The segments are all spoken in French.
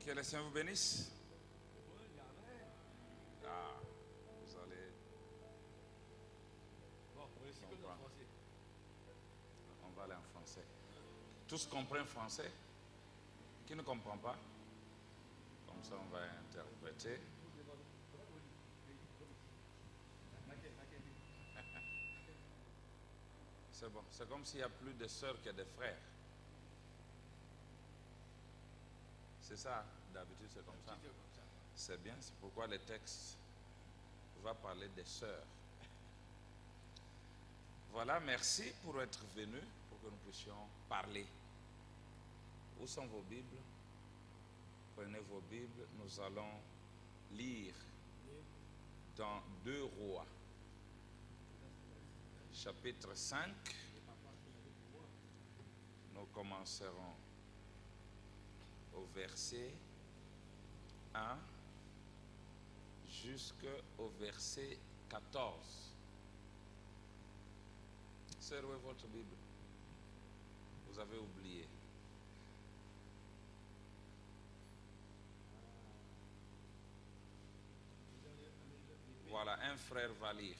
Que le Seigneur vous bénisse. Ah, vous allez comprendre. On va aller en français. Tous comprennent français? Qui ne comprend pas? Comme ça, on va interpréter. C'est bon. C'est comme s'il y a plus de sœurs que de frères. C'est ça, d'habitude c'est comme ça. C'est bien, c'est pourquoi le texte va parler des sœurs. Voilà, merci pour être venu, pour que nous puissions parler. Où sont vos Bibles? Prenez vos Bibles, nous allons lire dans 2 Rois, chapitre 5. Nous commencerons au verset 1 jusqu'au verset 14. Servez votre Bible. Vous avez oublié. Voilà, un frère va lire.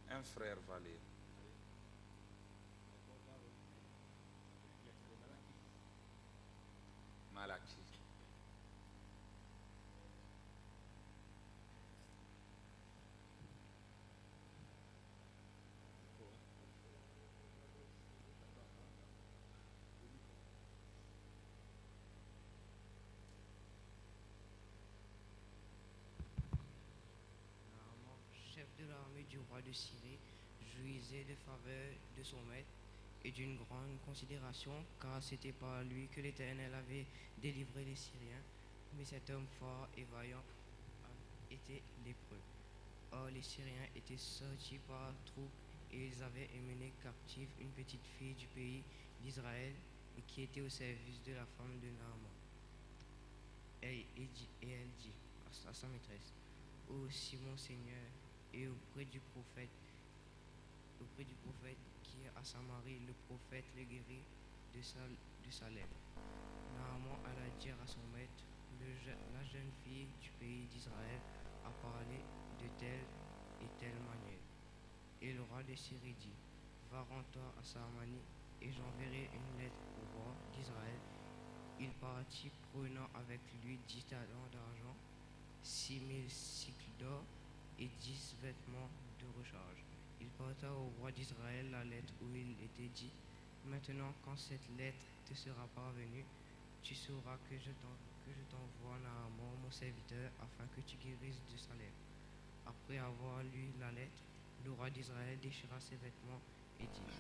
Un frère va lire. Malachie. Naaman, chef de l'armée du roi de Syrie, jouissait de faveur de son maître et d'une grande considération, car c'était par lui que l'Éternel avait délivré les Syriens. Mais cet homme fort et vaillant était lépreux. Or, les Syriens étaient sortis par troupes et ils avaient emmené captive une petite fille du pays d'Israël et qui était au service de la femme de Naaman. Et elle dit à sa maîtresse: Ô si mon Seigneur, et auprès du prophète qui est à Samarie, le prophète le guérit de sa lèpre. Naaman alla dire à son maître: la jeune fille du pays d'Israël a parlé de telle et telle manière. Et le roi de Syrie dit: Va, rends-toi à Samani, et j'enverrai une lettre au roi d'Israël. Il partit, prenant avec lui 10 talents d'argent, 6000 cycles d'or et 10 vêtements de recharge. Il porta au roi d'Israël la lettre où il était dit: Maintenant, quand cette lettre te sera parvenue, tu sauras que je t'envoie Naaman, mon serviteur, afin que tu guérisses de sa lèpre. Après avoir lu la lettre, le roi d'Israël déchira ses vêtements et dit: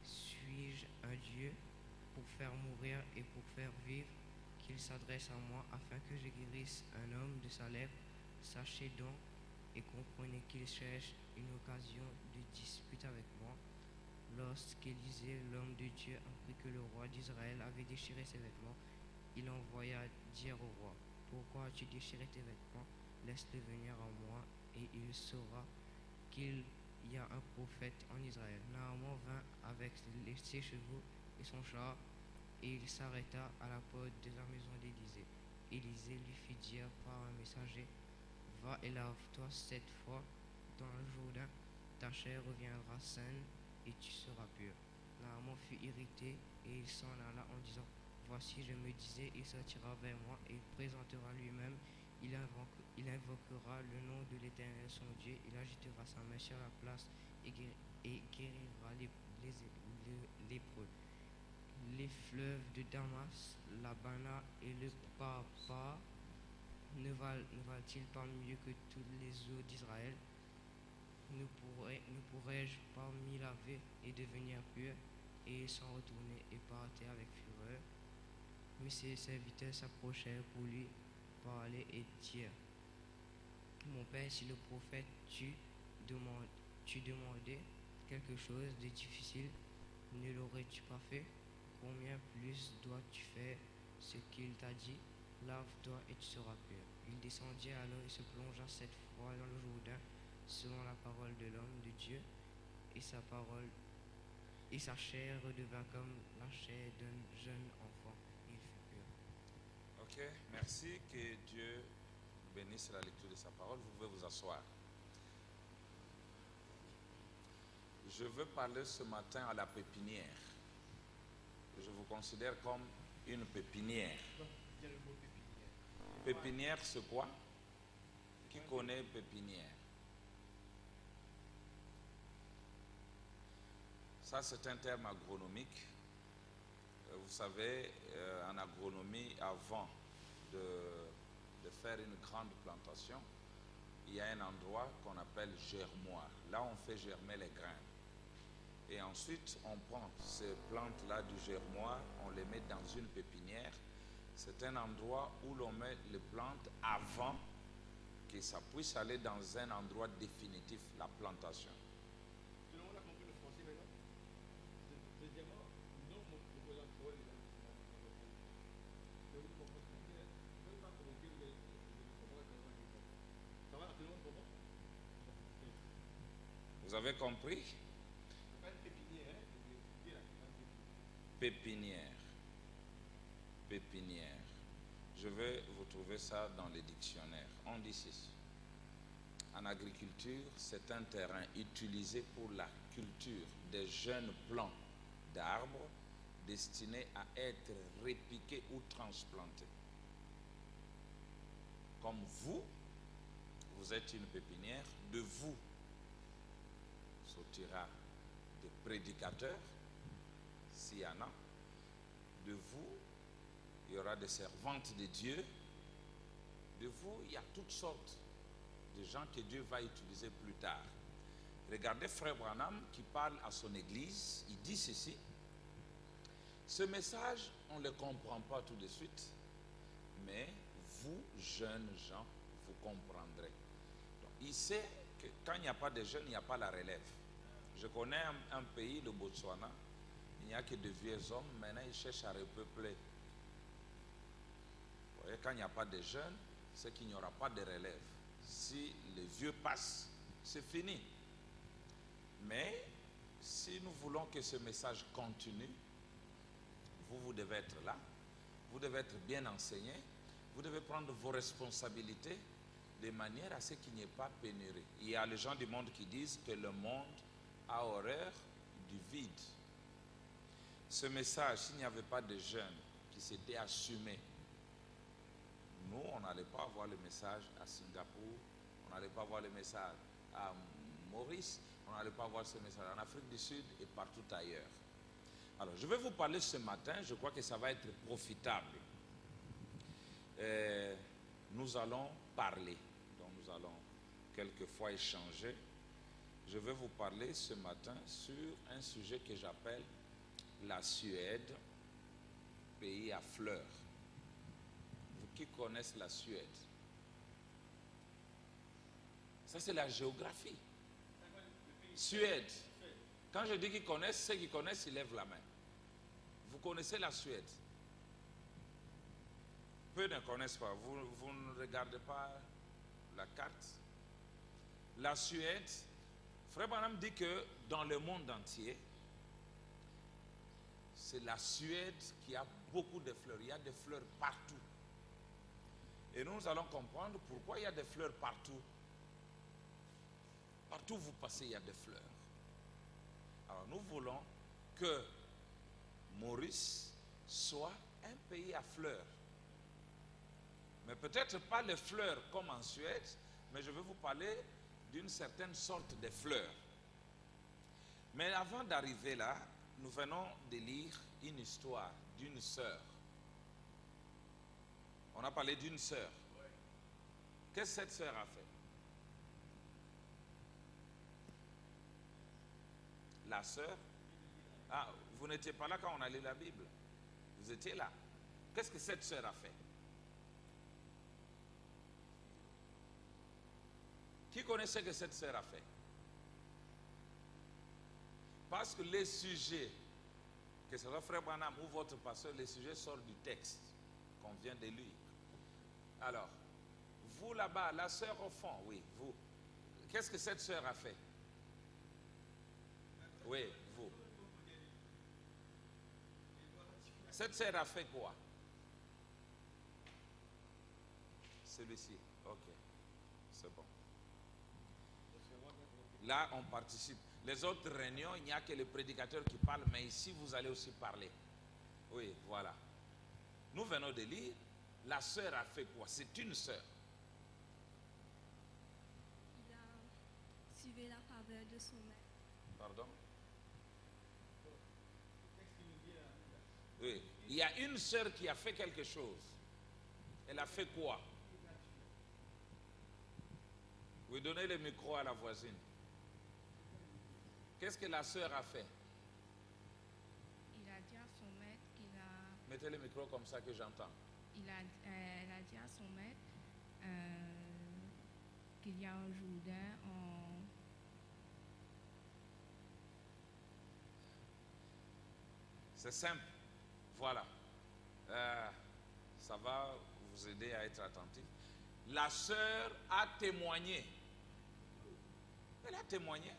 Suis-je un Dieu pour faire mourir et pour faire vivre, qu'il s'adresse à moi afin que je guérisse un homme de sa lèpre? Sachez donc et comprenez qu'il cherche une occasion de dispute avec moi. Lorsqu'Élisée, l'homme de Dieu, apprit que le roi d'Israël avait déchiré ses vêtements, il envoya dire au roi: Pourquoi as-tu déchiré tes vêtements? Laisse-le venir à moi, et il saura qu'il y a un prophète en Israël. Naaman vint avec ses chevaux et son char, et il s'arrêta à la porte de la maison d'Élisée. Élisée lui fit dire par un messager: Va et lave-toi 7 fois dans le Jourdain, ta chair reviendra saine et tu seras pur. Naaman fut irrité et il s'en alla en disant: Voici, je me disais, il sortira vers moi et il présentera lui-même, il invoquera le nom de l'Éternel son Dieu, il agitera sa main sur la place et guérira les lépreux. Les fleuves de Damas, l'Abana et le Papa ne valent-ils pas mieux que toutes les eaux d'Israël? Ne pourrais-je pas m'y laver et devenir pur? Et ils s'en retournaient et partaient avec fureur. Mais ses serviteurs s'approchèrent pour lui parler et dire: Mon père, si le prophète tu demandais quelque chose de difficile, ne l'aurais-tu pas fait? Combien plus dois-tu faire ce qu'il t'a dit? Lave-toi et tu seras pur. Il descendit alors et se plongea 7 fois dans le Jourdain, selon la parole de l'homme de Dieu, et sa parole et sa chair redevint comme la chair d'un jeune enfant. Il fut pur. Ok, merci. Que Dieu bénisse la lecture de sa parole. Vous pouvez vous asseoir. Je veux parler ce matin à la pépinière. Je vous considère comme une pépinière. Pépinière, c'est quoi? Qui connaît pépinière? Ça, c'est un terme agronomique. Vous savez, en agronomie, avant de faire une grande plantation, il y a un endroit qu'on appelle germoir. Là, on fait germer les grains. Et ensuite, on prend ces plantes-là du germoir, on les met dans une pépinière. C'est un endroit où l'on met les plantes avant que ça puisse aller dans un endroit définitif, la plantation. Tout le monde a compris le français maintenant? Deuxièmement, non, mon président Joël est là. Vous pouvez pas commenter, ça va, tout le monde comprend? Vous avez compris? C'est pas une pépinière, hein? Pépinière. Pépinière. Je vais vous trouver ça dans les dictionnaires. On dit ceci. En agriculture, c'est un terrain utilisé pour la culture des jeunes plants d'arbres destinés à être répiqués ou transplantés. Comme vous, vous êtes une pépinière, de vous sortira des prédicateurs, s'il y en a. De vous, il y aura des servantes de Dieu. De vous, il y a toutes sortes de gens que Dieu va utiliser plus tard. Regardez Frère Branham qui parle à son église. Il dit ceci. Ce message, on ne le comprend pas tout de suite. Mais vous, jeunes gens, vous comprendrez. Donc, il sait que quand il n'y a pas de jeunes, il n'y a pas la relève. Je connais un pays, le Botswana. Il n'y a que de vieux hommes. Maintenant, ils cherchent à repeupler. Vous voyez, quand il n'y a pas de jeunes, c'est qu'il n'y aura pas de relève. Si les vieux passent, c'est fini. Mais si nous voulons que ce message continue, vous devez être là. Vous devez être bien enseigné. Vous devez prendre vos responsabilités de manière à ce qu'il n'y ait pas pénurie. Il y a les gens du monde qui disent que le monde a horreur du vide. Ce message, s'il n'y avait pas de jeunes qui s'étaient assumés, nous, on n'allait pas avoir le message à Singapour, on n'allait pas avoir le message à Maurice, on n'allait pas avoir ce message en Afrique du Sud et partout ailleurs. Alors, je vais vous parler ce matin, je crois que ça va être profitable. Nous allons parler, donc nous allons quelquefois échanger. Je vais vous parler ce matin sur un sujet que j'appelle la Suède, pays à fleurs. Vous qui connaissez la Suède? Ça, c'est la géographie. Suède. Quand je dis qu'ils connaissent, ceux qui connaissent, ils lèvent la main. Vous connaissez la Suède? Peu ne connaissent pas. Vous ne regardez pas la carte. La Suède, Frère Branham dit que dans le monde entier, c'est la Suède qui a beaucoup de fleurs. Il y a des fleurs partout. Et nous allons comprendre pourquoi il y a des fleurs partout. Partout où vous passez, il y a des fleurs. Alors nous voulons que Maurice soit un pays à fleurs. Mais peut-être pas les fleurs comme en Suède, mais je vais vous parler d'une certaine sorte de fleurs. Mais avant d'arriver là, nous venons de lire une histoire d'une sœur. On a parlé d'une sœur. Qu'est-ce que cette sœur a fait? La sœur? Ah, vous n'étiez pas là quand on a lu la Bible. Vous étiez là. Qu'est-ce que cette sœur a fait? Qui connaissait que cette sœur a fait? Parce que les sujets, que ce soit Frère Branham ou votre pasteur, les sujets sortent du texte qu'on vient de lire. Alors, vous là-bas, la sœur au fond, oui, vous. Qu'est-ce que cette sœur a fait? Oui, vous. Cette sœur a fait quoi? Celui-ci. Ok. C'est bon. Là, on participe. Les autres réunions, il n'y a que le prédicateur qui parle, mais ici, vous allez aussi parler. Oui, voilà. Nous venons de lire, la sœur a fait quoi? C'est une sœur. Il a suivi la faveur de son maître. Pardon? Oui. Il y a une sœur qui a fait quelque chose. Elle a fait quoi? Vous donnez le micro à la voisine. Qu'est-ce que la sœur a fait? Il a dit à son maître qu'il a, Mettez le micro comme ça que j'entends. elle a dit à son maître qu'il y a un Jourdain C'est simple. Voilà. Ça va vous aider à être attentif. La sœur a témoigné. Elle a témoigné.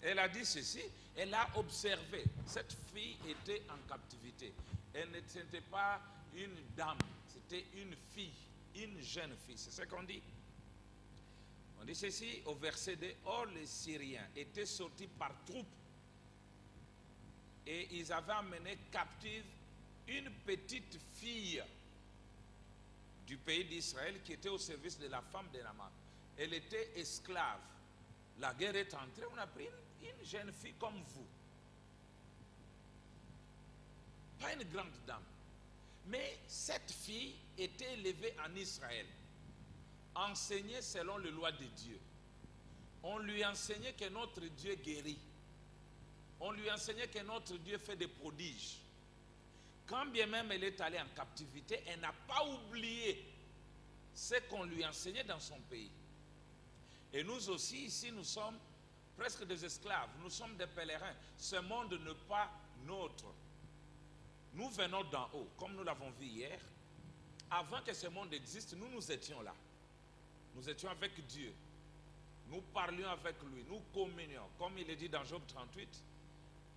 Elle a dit ceci. Elle a observé. Cette fille était en captivité. Elle n'était pas une dame. C'était une fille. Une jeune fille. C'est ce qu'on dit. On dit ceci au verset 2. Or les Syriens étaient sortis par troupes. Et ils avaient amené captive une petite fille du pays d'Israël qui était au service de la femme de Naaman. Elle était esclave. La guerre est entrée, on a pris une jeune fille comme vous. Pas une grande dame. Mais cette fille était élevée en Israël, enseignée selon les lois de Dieu. On lui enseignait que notre Dieu guérit. On lui enseignait que notre Dieu fait des prodiges. Quand bien même elle est allée en captivité, elle n'a pas oublié ce qu'on lui enseignait dans son pays. Et nous aussi, ici, nous sommes presque des esclaves. Nous sommes des pèlerins. Ce monde n'est pas nôtre. Nous venons d'en haut, comme nous l'avons vu hier. Avant que ce monde existe, nous étions là. Nous étions avec Dieu. Nous parlions avec lui. Nous communions. Comme il est dit dans Job 38,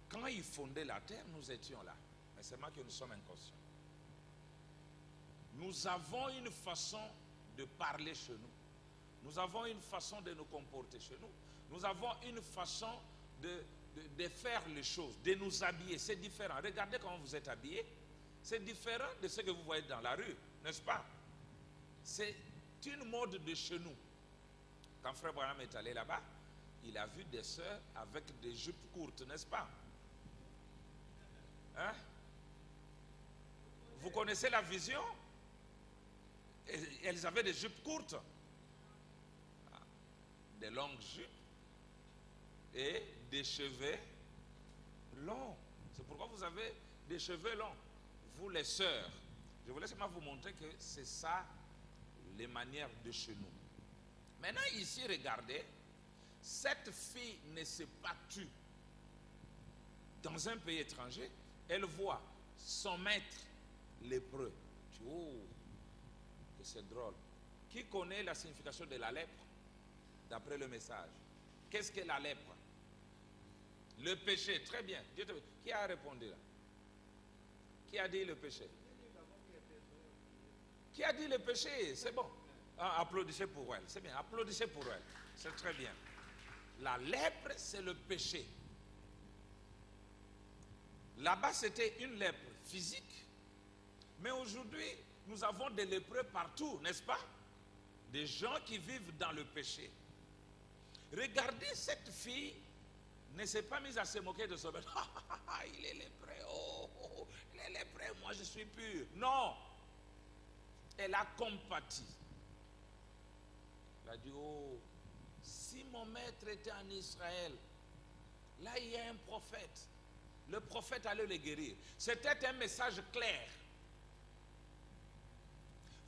quand il fondait la terre, nous étions là. Mais c'est moi que nous sommes inconscients. Nous avons une façon de parler chez nous. Nous avons une façon de nous comporter chez nous. Nous avons une façon de faire les choses, de nous habiller. C'est différent. Regardez comment vous êtes habillés. C'est différent de ce que vous voyez dans la rue, n'est-ce pas? C'est une mode de chez nous. Quand Frère Branham est allé là-bas, il a vu des sœurs avec des jupes courtes, n'est-ce pas? Hein? Vous connaissez la vision? Elles avaient des jupes courtes, des longues jupes et des cheveux longs. C'est pourquoi vous avez des cheveux longs, vous les sœurs. Je voulais seulement vous montrer que c'est ça les manières de chez nous. Maintenant ici, regardez, cette fille ne s'est pas tue dans un pays étranger. Elle voit son maître lépreux. Oh, que c'est drôle. Qui connaît la signification de la lèpre d'après le message? Qu'est-ce que la lèpre? Le péché, très bien. Qui a répondu là? Qui a dit le péché? Qui a dit le péché? C'est bon. Ah, applaudissez pour elle. C'est bien, applaudissez pour elle. C'est très bien. La lèpre, c'est le péché. Là-bas, c'était une lèpre physique. Mais aujourd'hui, nous avons des lépreux partout, n'est-ce pas? Des gens qui vivent dans le péché. Regardez, cette fille ne s'est pas mise à se moquer de son maître. Il est lépreux, oh, il est lépreux, moi je suis pur. Non. Elle a compati. Elle a dit, oh, si mon maître était en Israël, là il y a un prophète. Le prophète allait le guérir. C'était un message clair.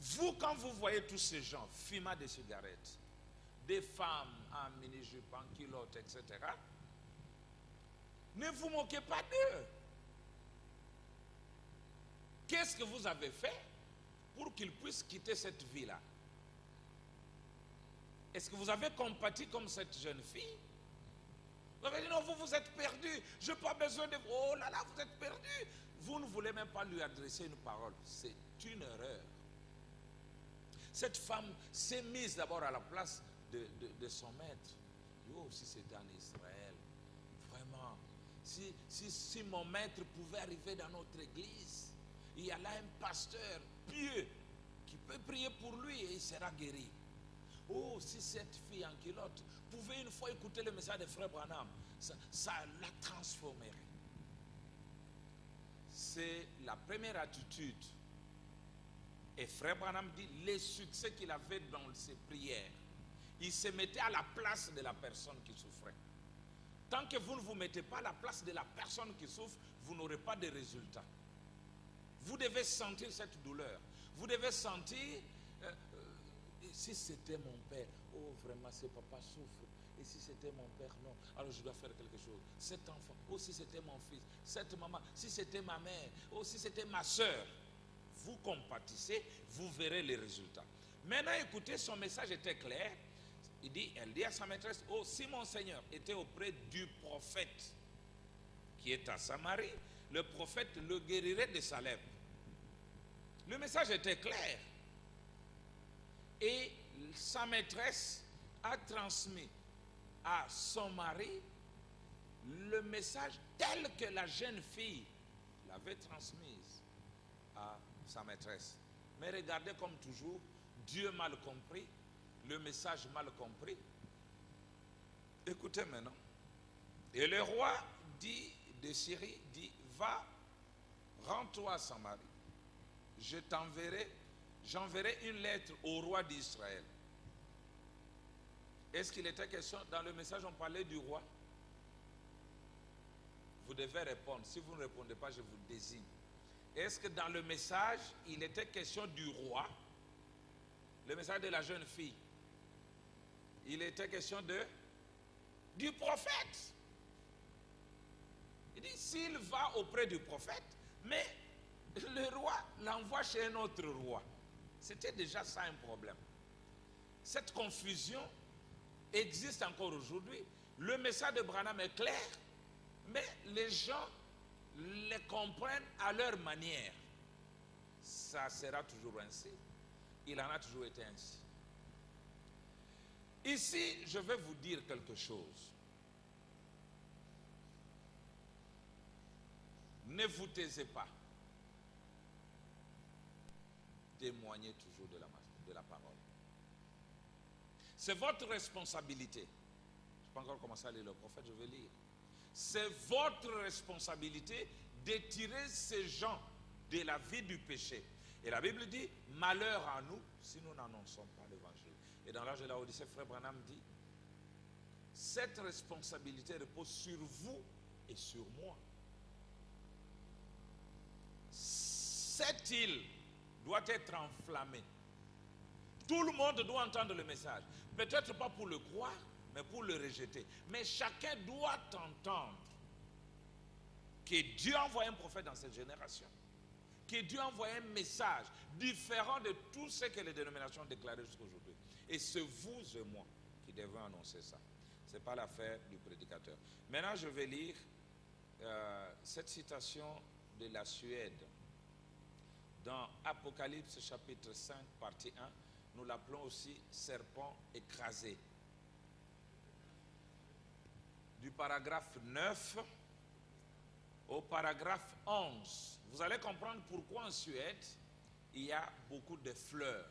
Vous, quand vous voyez tous ces gens fumant des cigarettes, des femmes en mini-jupe, en culotte, etc., ne vous moquez pas d'eux. Qu'est-ce que vous avez fait pour qu'ils puissent quitter cette vie-là? Est-ce que vous avez compati comme cette jeune fille? Vous avez dit non, vous êtes perdu. Je n'ai pas besoin de vous. Oh là là, vous êtes perdu. Vous ne voulez même pas lui adresser une parole. C'est une erreur. Cette femme s'est mise d'abord à la place de son maître. Oh, si c'était en Israël, vraiment, si mon maître pouvait arriver dans notre église, il y a là un pasteur pieux qui peut prier pour lui et il sera guéri. Oh, si cette fille en culotte pouvait une fois écouter le message de Frère Branham, ça la transformerait. C'est la première attitude. Et Frère Branham dit les succès qu'il avait dans ses prières. Il se mettait à la place de la personne qui souffrait. Tant que vous ne vous mettez pas à la place de la personne qui souffre, vous n'aurez pas de résultat. Vous devez sentir cette douleur. Vous devez sentir, si c'était mon père, oh vraiment ce papa souffre. Et si c'était mon père, non, alors je dois faire quelque chose. Cet enfant, oh si c'était mon fils, cette maman, si c'était ma mère, oh si c'était ma soeur. Vous compatissez, vous verrez les résultats. Maintenant, écoutez, son message était clair. Elle dit à sa maîtresse, oh, si mon Seigneur était auprès du prophète qui est à Samarie, le prophète le guérirait de sa lèpre. Le message était clair. Et sa maîtresse a transmis à son mari le message tel que la jeune fille l'avait transmise à sa maîtresse. Mais regardez comme toujours, Dieu mal compris, le message mal compris. Écoutez maintenant. Et le roi dit de Syrie, dit, va, rends-toi à Samarie. J'enverrai une lettre au roi d'Israël. Est-ce qu'il était question, dans le message on parlait du roi? Vous devez répondre. Si vous ne répondez pas, je vous désigne. Est-ce que dans le message, il était question du roi? Le message de la jeune fille. Il était question du prophète. Il dit, s'il va auprès du prophète, mais le roi l'envoie chez un autre roi. C'était déjà ça un problème. Cette confusion existe encore aujourd'hui. Le message de Branham est clair, mais les gens les comprennent à leur manière. Ça sera toujours ainsi. Il en a toujours été ainsi. Ici, je vais vous dire quelque chose. Ne vous taisez pas. Témoignez toujours de la parole. C'est votre responsabilité. Je n'ai pas encore commencé à lire le prophète, je vais lire. C'est votre responsabilité d'étirer ces gens de la vie du péché. Et la Bible dit, malheur à nous si nous n'annonçons pas l'évangile. Et dans l'âge de la Odyssée, Frère Branham dit, cette responsabilité repose sur vous et sur moi. Cette île doit être enflammée. Tout le monde doit entendre le message. Peut-être pas pour le croire, mais pour le rejeter. Mais chacun doit entendre que Dieu a envoyé un prophète dans cette génération. Que Dieu a envoyé un message différent de tout ce que les dénominations ont déclaré jusqu'à aujourd'hui. Et c'est vous et moi qui devons annoncer ça. Ce n'est pas l'affaire du prédicateur. Maintenant, je vais lire cette citation de la Suède. Dans Apocalypse chapitre 5, partie 1, nous l'appelons aussi serpent écrasé. Du paragraphe 9 au paragraphe 11. Vous allez comprendre pourquoi en Suède, il y a beaucoup de fleurs.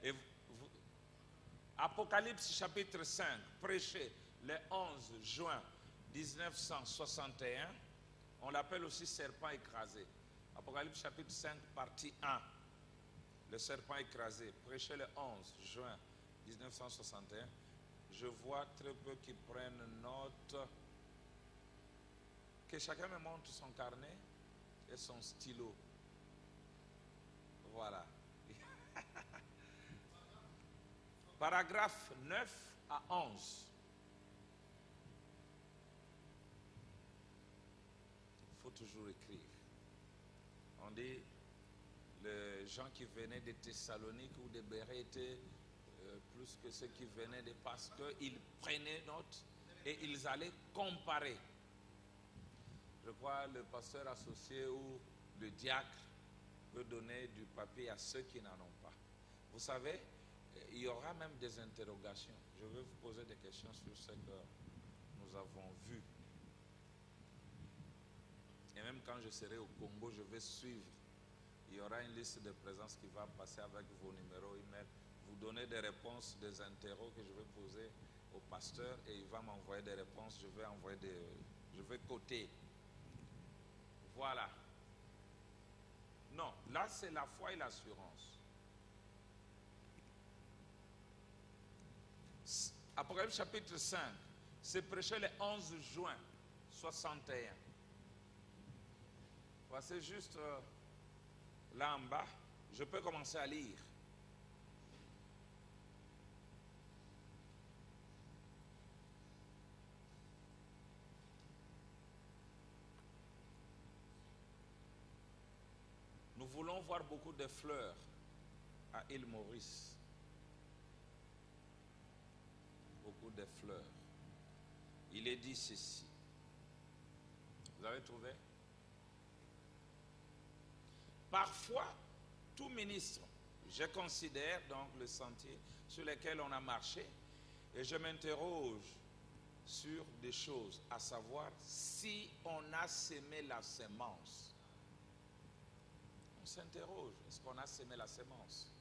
Et Apocalypse chapitre 5, prêché le 11 juin 1961, on l'appelle aussi serpent écrasé. Apocalypse chapitre 5, partie 1, le serpent écrasé, prêché le 11 juin 1961. Je vois très peu qui prennent note. Que chacun me montre son carnet et son stylo. Voilà. Paragraphe 9 à 11. Il faut toujours écrire. On dit, les gens qui venaient de Thessalonique ou de Bérée étaient plus que ceux qui venaient de parce qu'ils prenaient note Et ils allaient comparer. Je crois le pasteur associé ou le diacre peut donner du papier à ceux qui n'en ont pas. Vous savez, il y aura même des interrogations. Je vais vous poser des questions sur ce que nous avons vu. Et même quand je serai au Congo, je vais suivre. Il y aura une liste de présence qui va passer avec vos numéros email. Vous donnez des réponses, des interros que je vais poser au pasteur et il va m'envoyer des réponses. Je vais coter. Voilà. Non, là c'est la foi et l'assurance. Apocalypse chapitre 5, c'est prêché le 11 juin 61. Voici juste là en bas, je peux commencer à lire. Nous voulons voir beaucoup de fleurs à île Maurice. Beaucoup de fleurs. Il est dit ceci. Vous avez trouvé? Parfois, tout ministre, je considère donc le sentier sur lequel on a marché et je m'interroge sur des choses, à savoir si on a semé la semence. On s'interroge, est-ce qu'on a semé la semence?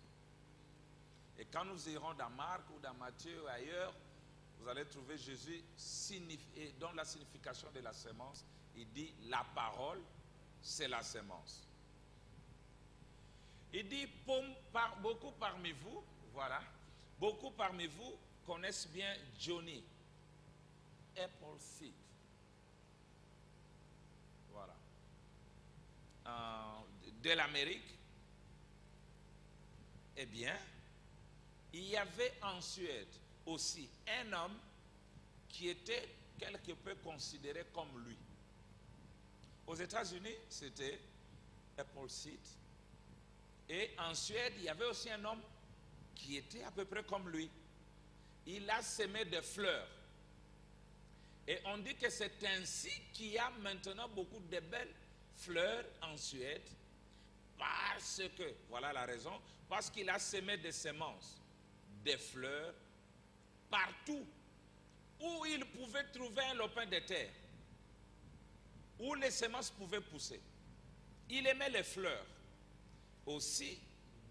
Et quand nous irons dans Marc ou dans Matthieu ou ailleurs, vous allez trouver Jésus dont la signification de la semence, il dit la parole, c'est la semence. Il dit, beaucoup parmi vous, voilà, beaucoup parmi vous connaissent bien Johnny, Appleseed. Voilà. De l'Amérique. Eh bien, il y avait en Suède aussi un homme qui était quelque peu considéré comme lui. Aux États-Unis, c'était Appleseed. Et en Suède, il y avait aussi un homme qui était à peu près comme lui. Il a semé des fleurs. Et on dit que c'est ainsi qu'il y a maintenant beaucoup de belles fleurs en Suède. Parce que, voilà la raison, parce qu'il a semé des semences, des fleurs, partout où il pouvait trouver un lopin de terre, où les semences pouvaient pousser. Il aimait les fleurs. Aussi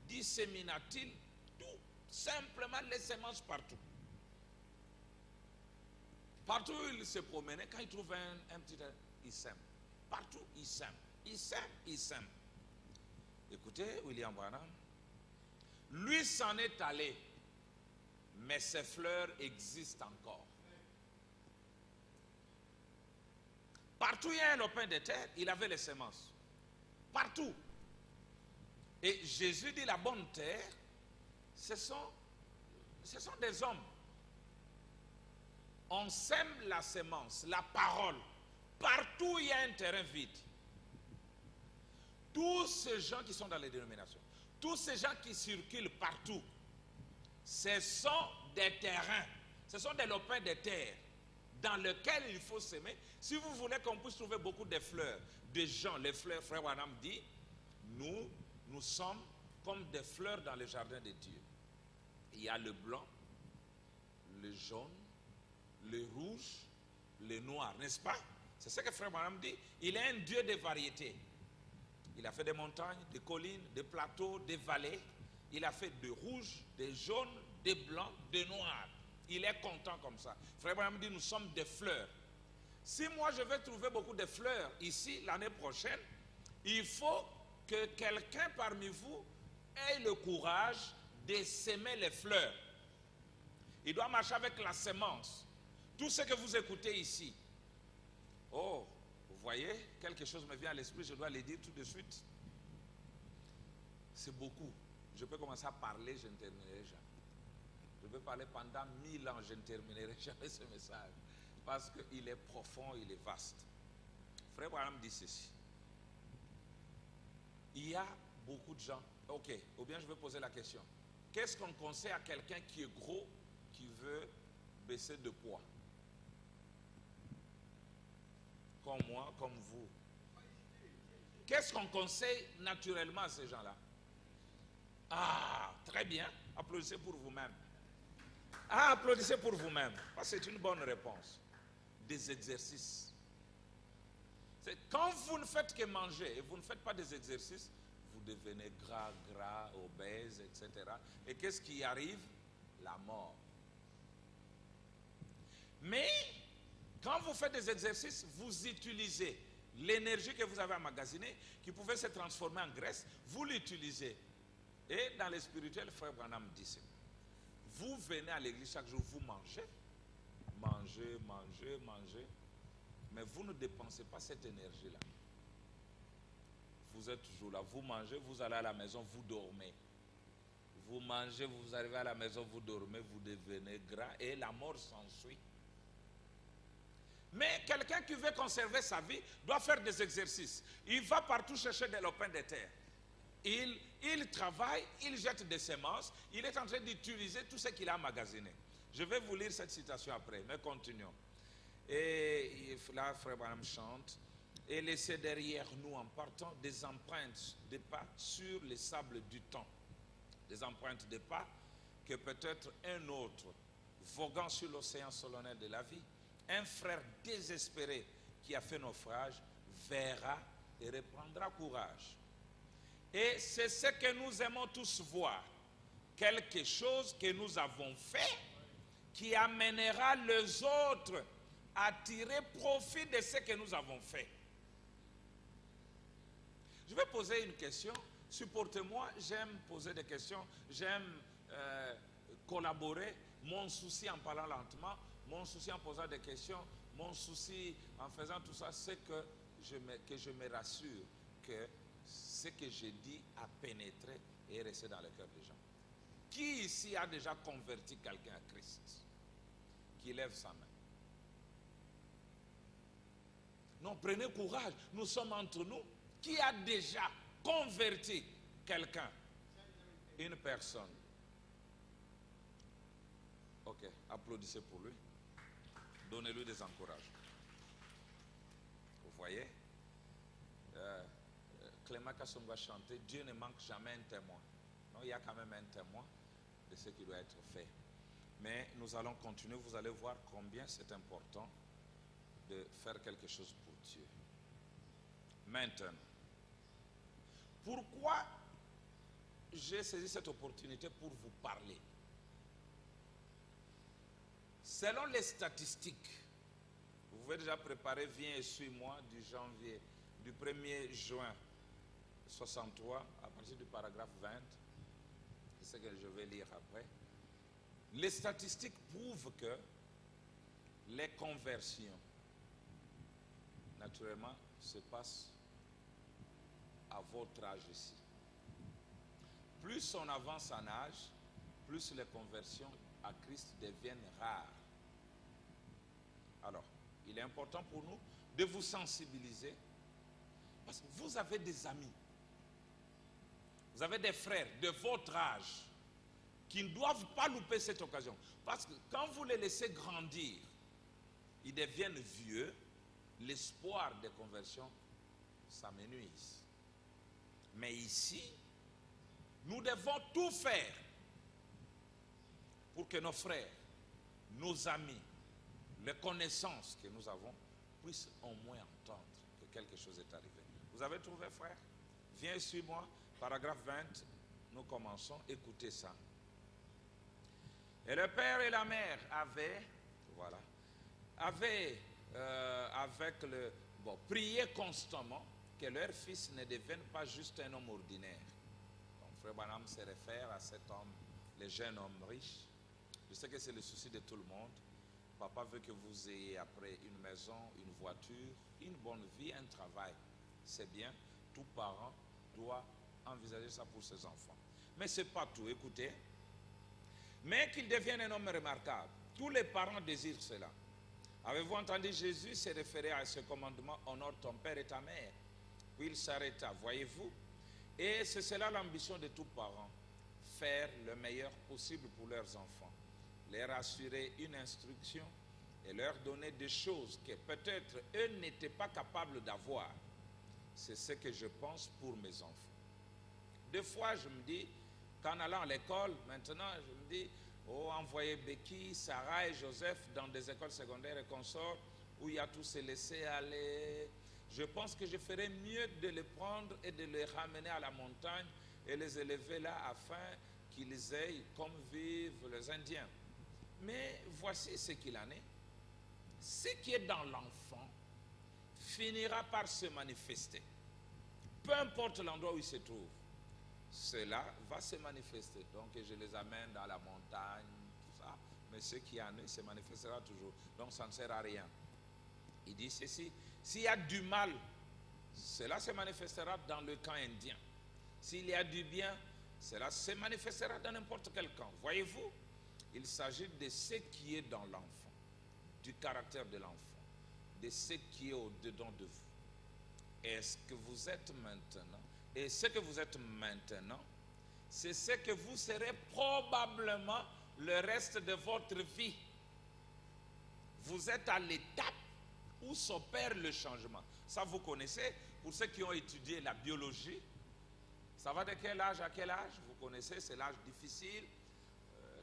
dissémina-t-il tout simplement les semences partout. Partout où il se promenait, quand il trouvait un petit, il sème. Partout, il sème. Il sème, il sème. Écoutez, William Branham, lui s'en est allé, mais ses fleurs existent encore. Partout où il y a un lopin de terre, il avait les semences. Partout. Et Jésus dit la bonne terre, ce sont des hommes. On sème la semence, la parole, partout où il y a un terrain vide. Tous ces gens qui sont dans les dénominations, tous ces gens qui circulent partout, ce sont des terrains, ce sont des lopins de terre dans lesquels il faut s'aimer. Si vous voulez qu'on puisse trouver beaucoup de fleurs, des gens, les fleurs, frère Wanam dit, nous sommes comme des fleurs dans le jardin de Dieu. Il y a le blanc, le jaune, le rouge, le noir, n'est-ce pas? C'est ce que frère Wanam dit. Il est un Dieu de variétés. Il a fait des montagnes, des collines, des plateaux, des vallées. Il a fait de rouge, des jaunes, des blancs, des noirs. Il est content comme ça. Frère Branham dit, nous sommes des fleurs. Si moi je vais trouver beaucoup de fleurs ici l'année prochaine, il faut que quelqu'un parmi vous ait le courage de s'aimer les fleurs. Il doit marcher avec la semence. Tout ce que vous écoutez ici. Oh, vous voyez, quelque chose me vient à l'esprit, je dois le dire tout de suite. C'est beaucoup. Je peux commencer à parler, je ne terminerai jamais. Je peux parler pendant 1000 ans, je ne terminerai jamais ce message. Parce qu'il est profond, il est vaste. Frère Branham dit ceci. Il y a beaucoup de gens. Ok, ou bien je vais poser la question. Qu'est-ce qu'on conseille à quelqu'un qui est gros, qui veut baisser de poids? comme moi, comme vous. Qu'est-ce qu'on conseille naturellement à ces gens-là? Ah, très bien. Applaudissez pour vous-même. Ah, applaudissez pour vous-même. C'est une bonne réponse. Des exercices. Quand vous ne faites que manger et vous ne faites pas des exercices, vous devenez gras, obèse, etc. Et qu'est-ce qui arrive? La mort. Mais, quand vous faites des exercices, vous utilisez l'énergie que vous avez emmagasinée, qui pouvait se transformer en graisse, vous l'utilisez. Et dans les spirituels, frère Branham dit, vous venez à l'église chaque jour, vous mangez, mais vous ne dépensez pas cette énergie-là. Vous êtes toujours là, vous mangez, vous allez à la maison, vous dormez. Vous mangez, vous arrivez à la maison, vous dormez, vous devenez gras et la mort s'ensuit. Mais quelqu'un qui veut conserver sa vie doit faire des exercices. Il va partout chercher des lopins de terre. Il travaille, il jette des semences, il est en train d'utiliser tout ce qu'il a emmagasiné. Je vais vous lire cette citation après, mais continuons. Et là, frère Branham chante, et laisser derrière nous en partant des empreintes de pas sur les sables du temps. Des empreintes de pas que peut-être un autre, voguant sur l'océan solennel de la vie, un frère désespéré qui a fait naufrage, verra et reprendra courage. Et c'est ce que nous aimons tous voir. Quelque chose que nous avons fait qui amènera les autres à tirer profit de ce que nous avons fait. Je vais poser une question. Supportez-moi, j'aime poser des questions, j'aime collaborer. Mon souci en parlant lentement, mon souci en posant des questions, mon souci en faisant tout ça, c'est que je me rassure que ce que je dis a pénétré et est resté dans le cœur des gens. Qui ici a déjà converti quelqu'un à Christ? Qui lève sa main. Non, prenez courage, nous sommes entre nous. Qui a déjà converti quelqu'un? Une personne. Ok, applaudissez pour lui. Donnez-lui des encouragements. Vous voyez, Clément Kasson va chanter, Dieu ne manque jamais un témoin. Non, il y a quand même un témoin de ce qui doit être fait. Mais nous allons continuer, vous allez voir combien c'est important de faire quelque chose pour Dieu. Maintenant, pourquoi j'ai saisi cette opportunité pour vous parler? Selon les statistiques, vous pouvez déjà préparer, viens et suis-moi du 1er juin 63, à partir du paragraphe 20, c'est ce que je vais lire après. Les statistiques prouvent que les conversions, naturellement, se passent à votre âge ici. Plus on avance en âge, plus les conversions à Christ deviennent rares. Alors, il est important pour nous de vous sensibiliser, parce que vous avez des amis, vous avez des frères de votre âge qui ne doivent pas louper cette occasion. Parce que quand vous les laissez grandir, ils deviennent vieux, l'espoir de conversion s'amenuise. Mais ici, nous devons tout faire pour que nos frères, nos amis, les connaissances que nous avons puissent au moins entendre que quelque chose est arrivé. Vous avez trouvé, frère? Viens, suis-moi. Paragraphe 20, nous commençons. Écoutez ça. Et le père et la mère priaient constamment que leur fils ne devienne pas juste un homme ordinaire. Donc, frère Branham se réfère à cet homme, le jeune homme riche. Je sais que c'est le souci de tout le monde. Papa veut que vous ayez après une maison, une voiture, une bonne vie, un travail. C'est bien. Tout parent doit envisager ça pour ses enfants. Mais ce n'est pas tout. Écoutez. Mais qu'il devienne un homme remarquable. Tous les parents désirent cela. Avez-vous entendu Jésus se référer à ce commandement, honore ton père et ta mère? Puis il s'arrêta, voyez-vous? Et c'est cela l'ambition de tout parent. Faire le meilleur possible pour leurs enfants. Leur assurer une instruction et leur donner des choses que peut-être eux n'étaient pas capables d'avoir. C'est ce que je pense pour mes enfants. Des fois, je me dis, qu'en allant à l'école, maintenant, je me dis, oh, envoyer Becky, Sarah et Joseph dans des écoles secondaires et consorts où il y a tout se laisser aller. Je pense que je ferais mieux de les prendre et de les ramener à la montagne et les élever là afin qu'ils aient comme vivent les Indiens. Mais voici ce qu'il en est. Ce qui est dans l'enfant finira par se manifester. Peu importe l'endroit où il se trouve, cela va se manifester. Donc je les amène dans la montagne, tout ça. Mais ce qui en est se manifestera toujours. Donc ça ne sert à rien. Il dit ceci, s'il y a du mal, cela se manifestera dans le camp indien. S'il y a du bien, cela se manifestera dans n'importe quel camp. Voyez-vous, il s'agit de ce qui est dans l'enfant, du caractère de l'enfant, de ce qui est au-dedans de vous. Est-ce que vous êtes maintenant? Et ce que vous êtes maintenant, c'est ce que vous serez probablement le reste de votre vie. Vous êtes à l'étape où s'opère le changement. Ça, vous connaissez, pour ceux qui ont étudié la biologie, ça va de quel âge à quel âge? Vous connaissez, c'est l'âge difficile,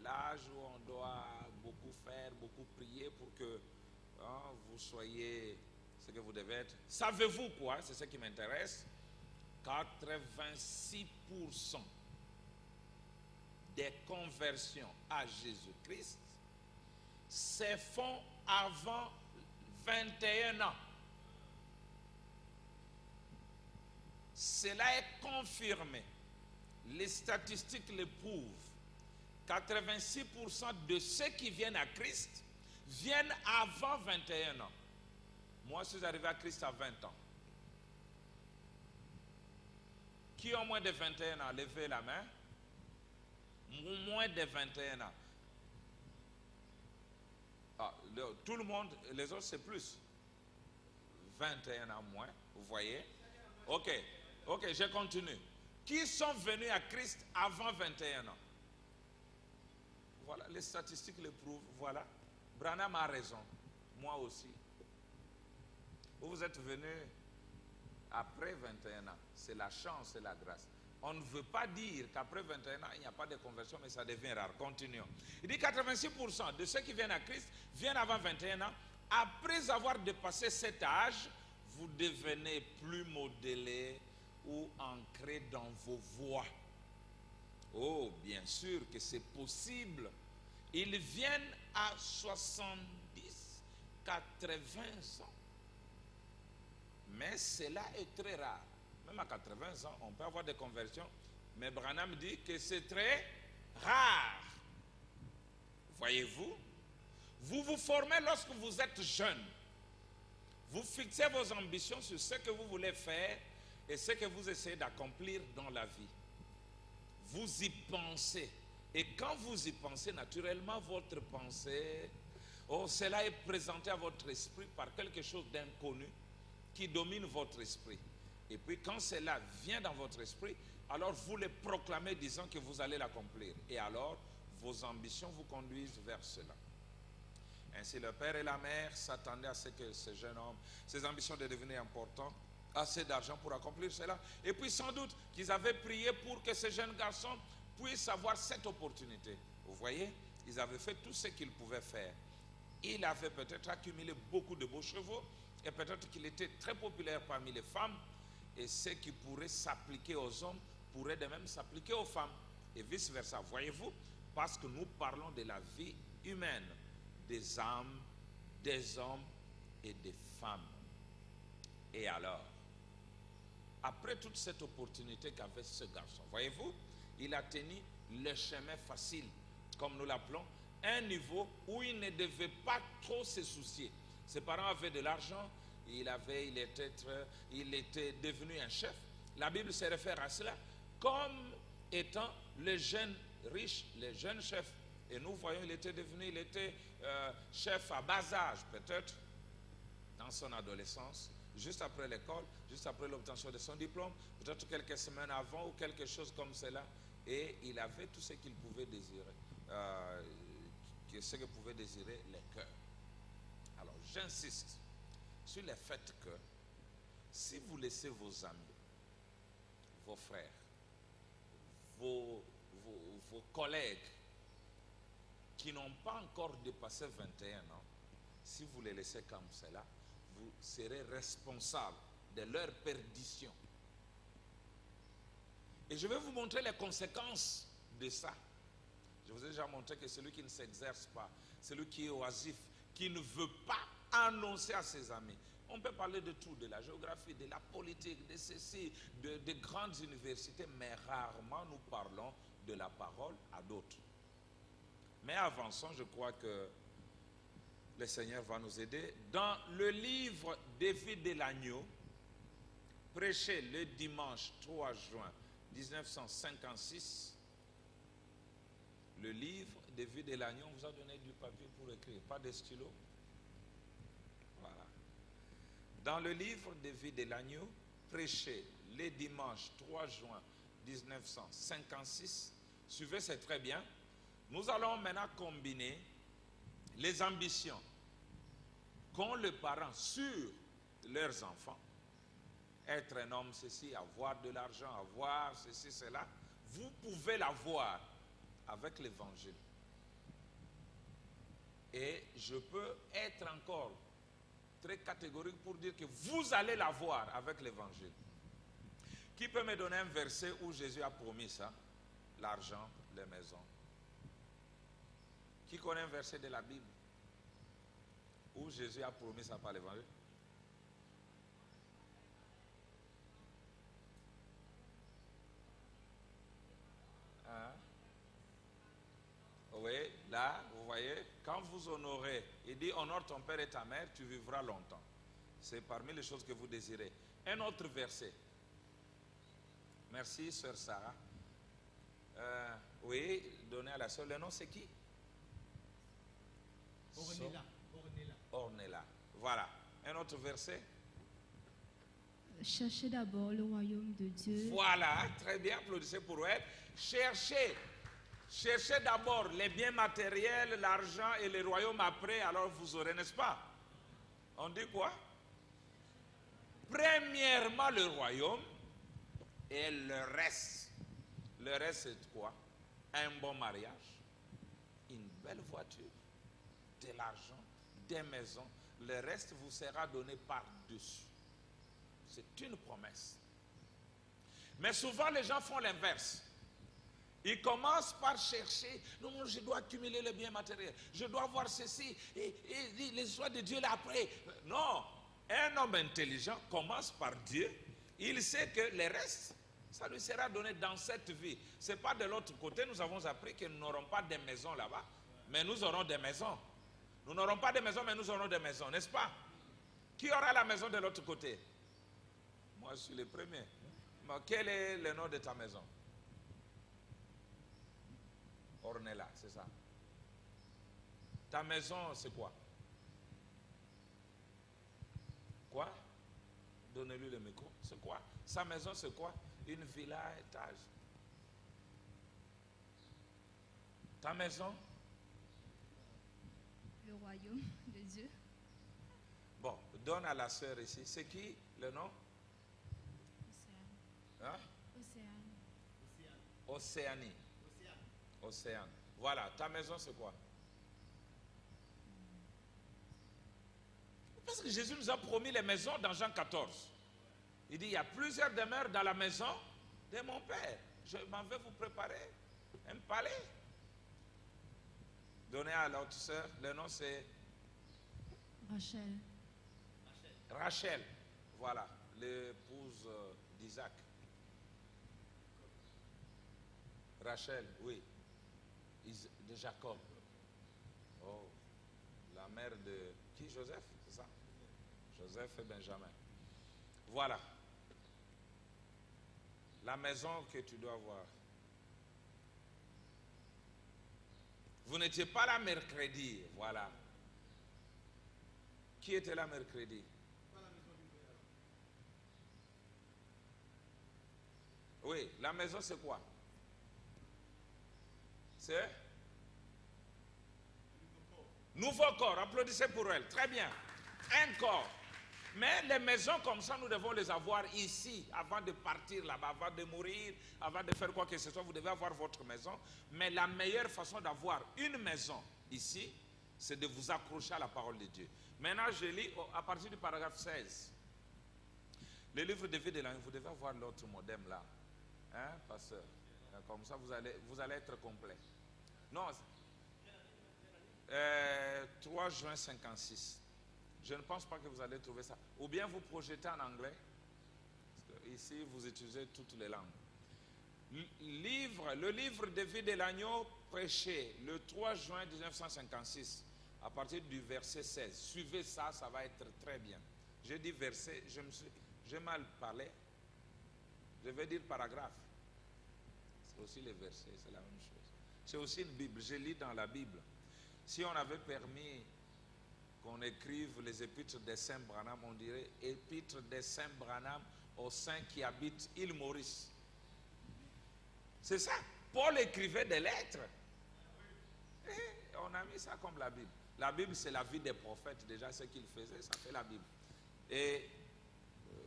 l'âge où on doit beaucoup faire, beaucoup prier pour que vous soyez ce que vous devez être. Savez-vous quoi? C'est ce qui m'intéresse. 86% des conversions à Jésus-Christ se font avant 21 ans. Cela est confirmé. Les statistiques le prouvent. 86% de ceux qui viennent à Christ viennent avant 21 ans. Moi, je suis arrivé à Christ à 20 ans. Qui ont moins de 21 ans? Levez la main. Moins de 21 ans. Ah, tout le monde, les autres c'est plus. 21 ans moins, vous voyez? Ok, je continue. Qui sont venus à Christ avant 21 ans? Voilà, les statistiques le prouvent. Voilà. Branham a raison. Moi aussi. Vous êtes venus après 21 ans. C'est la chance et la grâce. On ne veut pas dire qu'après 21 ans, il n'y a pas de conversion, mais ça devient rare. Continuons. Il dit 86% de ceux qui viennent à Christ viennent avant 21 ans. Après avoir dépassé cet âge, vous devenez plus modélé ou ancré dans vos voies. Oh, bien sûr que c'est possible. Ils viennent à 70, 80 ans. Mais cela est très rare. Même à 80 ans, on peut avoir des conversions. Mais Branham dit que c'est très rare. Voyez-vous? Vous vous formez lorsque vous êtes jeune. Vous fixez vos ambitions sur ce que vous voulez faire et ce que vous essayez d'accomplir dans la vie. Vous y pensez. Et quand vous y pensez, naturellement, votre pensée, cela est présenté à votre esprit par quelque chose d'inconnu qui domine votre esprit. Et puis quand cela vient dans votre esprit, alors vous le proclamez disant que vous allez l'accomplir. Et alors, vos ambitions vous conduisent vers cela. Ainsi, le père et la mère s'attendaient à ce que ce jeune homme, ses ambitions de devenir important, assez d'argent pour accomplir cela. Et puis sans doute qu'ils avaient prié pour que ce jeune garçon puisse avoir cette opportunité. Vous voyez, ils avaient fait tout ce qu'ils pouvaient faire. Il avait peut-être accumulé beaucoup de beaux chevaux et peut-être qu'il était très populaire parmi les femmes. Et ce qui pourrait s'appliquer aux hommes pourrait de même s'appliquer aux femmes. Et vice-versa. Voyez-vous, parce que nous parlons de la vie humaine, des âmes, des hommes et des femmes. Et alors, après toute cette opportunité qu'avait ce garçon, voyez-vous, il a tenu le chemin facile, comme nous l'appelons, un niveau où il ne devait pas trop se soucier. Ses parents avaient de l'argent, il était devenu un chef. La Bible se réfère à cela comme étant le jeune riche, le jeune chef. Et nous voyons, il était chef à bas âge, peut-être dans son adolescence, juste après l'école, juste après l'obtention de son diplôme, peut-être quelques semaines avant ou quelque chose comme cela. Et il avait tout ce qu'il pouvait désirer, ce que pouvaient désirer les cœurs. j'insiste sur le fait que si vous laissez vos amis, vos frères, vos collègues qui n'ont pas encore dépassé 21 ans, si vous les laissez comme cela, vous serez responsable de leur perdition. Et je vais vous montrer les conséquences de ça. Je vous ai déjà montré que celui qui ne s'exerce pas, celui qui est oisif, qui ne veut pas annoncer à ses amis. On peut parler de tout, de la géographie, de la politique, de ceci, de grandes universités, mais rarement nous parlons de la parole à d'autres. Mais avançons, je crois que le Seigneur va nous aider. Dans le livre des vies de l'agneau, prêché le dimanche 3 juin 1956, le livre des vies de l'agneau, on vous a donné du papier pour écrire, pas de stylo. Voilà. Dans le livre des vies de l'agneau, prêché le dimanche 3 juin 1956, suivez, c'est très bien. Nous allons maintenant combiner les ambitions qu'ont les parents sur leurs enfants. Être un homme, ceci, avoir de l'argent, avoir ceci, cela. Vous pouvez l'avoir avec l'évangile. Et je peux être encore très catégorique pour dire que vous allez l'avoir avec l'évangile. Qui peut me donner un verset où Jésus a promis ça? L'argent, les maisons. Qui connaît un verset de la Bible où Jésus a promis ça par l'évangile? Hein? Oui, là, vous voyez, quand vous honorez, il dit honore ton père et ta mère, tu vivras longtemps. C'est parmi les choses que vous désirez. Un autre verset. Merci, sœur Sarah. Oui, donnez à la sœur. Le nom, c'est qui? Ornella. Ornella. Voilà. Un autre verset. Cherchez d'abord le royaume de Dieu. Voilà, très bien, applaudissez pour elle. Cherchez d'abord les biens matériels, l'argent et le royaume après, alors vous aurez, n'est-ce pas? On dit quoi? Premièrement le royaume et le reste. Le reste c'est quoi? Un bon mariage, une belle voiture, de l'argent, des maisons. Le reste vous sera donné par-dessus. C'est une promesse. Mais souvent les gens font l'inverse. Ils commencent par chercher, non, je dois accumuler les biens matériels, je dois avoir ceci, et les joies de Dieu là après. Non, un homme intelligent commence par Dieu, il sait que le reste, ça lui sera donné dans cette vie. Ce n'est pas de l'autre côté, nous avons appris que nous n'aurons pas de maisons là-bas, mais nous aurons des maisons. Nous n'aurons pas de maisons, mais nous aurons des maisons, n'est-ce pas? Qui aura la maison de l'autre côté? Moi, je suis le premier. Mais quel est le nom de ta maison? Ornella, c'est ça. Ta maison, c'est quoi? Quoi? Donnez-lui le micro. C'est quoi? Sa maison, c'est quoi? Une villa à étage. Ta maison? Le royaume de Dieu. Bon, donne à la sœur ici. C'est qui le nom? Hein? Océanie. Océane. Voilà, ta maison c'est quoi? Parce que Jésus nous a promis les maisons dans Jean 14. Il dit, il y a plusieurs demeures dans la maison de mon Père. Je m'en vais vous préparer un palais. Donnez à l'autre sœur, le nom c'est Rachel. Rachel. Voilà, l'épouse d'Isaac. Rachel, oui. De Jacob. Oh, la mère de qui? Joseph, c'est ça? Joseph et Benjamin. Voilà. La maison que tu dois voir. Vous n'étiez pas là mercredi, voilà. Qui était là mercredi? Oui, la maison c'est quoi? C'est nouveau corps. Applaudissez pour elle. Très bien. Encore. Mais les maisons comme ça, nous devons les avoir ici, avant de partir là-bas, avant de mourir, avant de faire quoi que ce soit, vous devez avoir votre maison. Mais la meilleure façon d'avoir une maison ici, c'est de vous accrocher à la parole de Dieu. Maintenant, je lis à partir du paragraphe 16. Le livre de vie de l'année, vous devez avoir l'autre modem là. Hein, pasteur? Comme ça, vous allez être complet. Non, 3 juin 56. Je ne pense pas que vous allez trouver ça. Ou bien vous projetez en anglais. Parce que ici, vous utilisez toutes les langues. Le livre de vie de l'agneau prêché le 3 juin 1956, à partir du verset 16. Suivez ça, ça va être très bien. J'ai dit verset, j'ai mal parlé. Je vais dire paragraphe. C'est aussi les versets, c'est la même chose. C'est aussi une Bible, je lis dans la Bible. Si on avait permis qu'on écrive les épîtres de Saint Branham, on dirait épîtres de Saint Branham aux saints qui habitent île Maurice. C'est ça. Paul écrivait des lettres. Et on a mis ça comme la Bible. La Bible, c'est la vie des prophètes. Déjà, ce qu'ils faisaient, ça fait la Bible. Et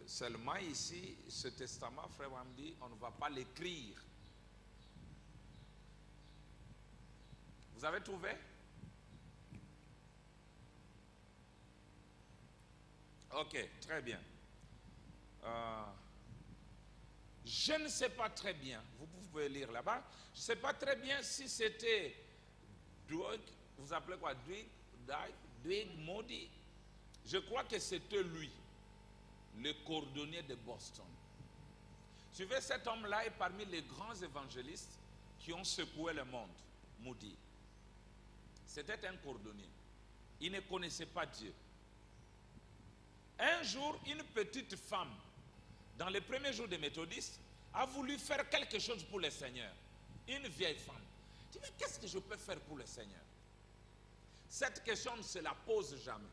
seulement ici, ce testament, frère Branham dit, on ne va pas l'écrire. Vous avez trouvé? Ok, très bien. Je ne sais pas très bien, vous pouvez lire là-bas, je ne sais pas très bien si c'était Dwight, vous appelez quoi, Dwight Moody. Je crois que c'était lui, le cordonnier de Boston. Suivez, cet homme-là est parmi les grands évangélistes qui ont secoué le monde, Moody. C'était un cordonnier. Il ne connaissait pas Dieu. Un jour, une petite femme, dans les premiers jours des méthodistes, a voulu faire quelque chose pour le Seigneur. Une vieille femme. Elle dit, mais qu'est-ce que je peux faire pour le Seigneur? Cette question, on ne se la pose jamais.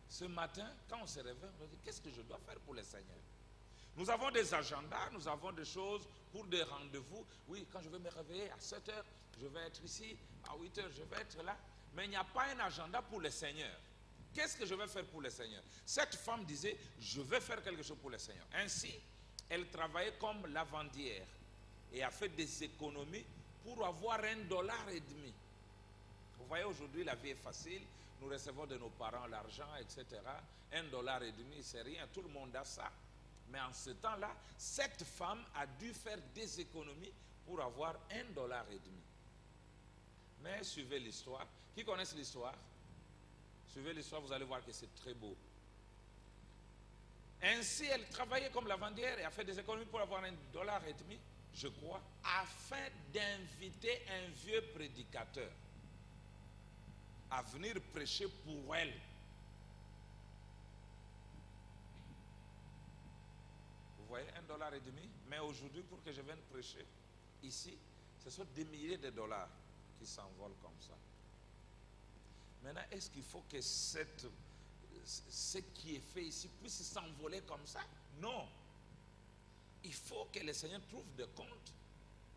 Ce matin, quand on se réveille, on dit, qu'est-ce que je dois faire pour le Seigneur? Nous avons des agendas, nous avons des choses pour des rendez-vous. Oui, quand je vais me réveiller à 7 heures, je vais être ici, à 8 heures, je vais être là. Mais il n'y a pas un agenda pour le Seigneur. Qu'est-ce que je vais faire pour le Seigneur? Cette femme disait, je vais faire quelque chose pour le Seigneur. Ainsi, elle travaillait comme lavandière et a fait des économies pour avoir $1,50. Vous voyez, aujourd'hui, la vie est facile. Nous recevons de nos parents l'argent, etc. $1,50, c'est rien. Tout le monde a ça. Mais en ce temps-là, cette femme a dû faire des économies pour avoir $1,50. Mais suivez l'histoire. Qui connaît l'histoire? Suivez l'histoire, vous allez voir que c'est très beau. Ainsi, elle travaillait comme lavandière et a fait des économies pour avoir $1,50, je crois, afin d'inviter un vieux prédicateur à venir prêcher pour elle. Vous voyez, $1,50. Mais aujourd'hui, pour que je vienne prêcher ici, ce sont des milliers de dollars qui s'envolent comme ça. Maintenant, est-ce qu'il faut que ce qui est fait ici puisse s'envoler comme ça? Non. Il faut que le Seigneur trouve des comptes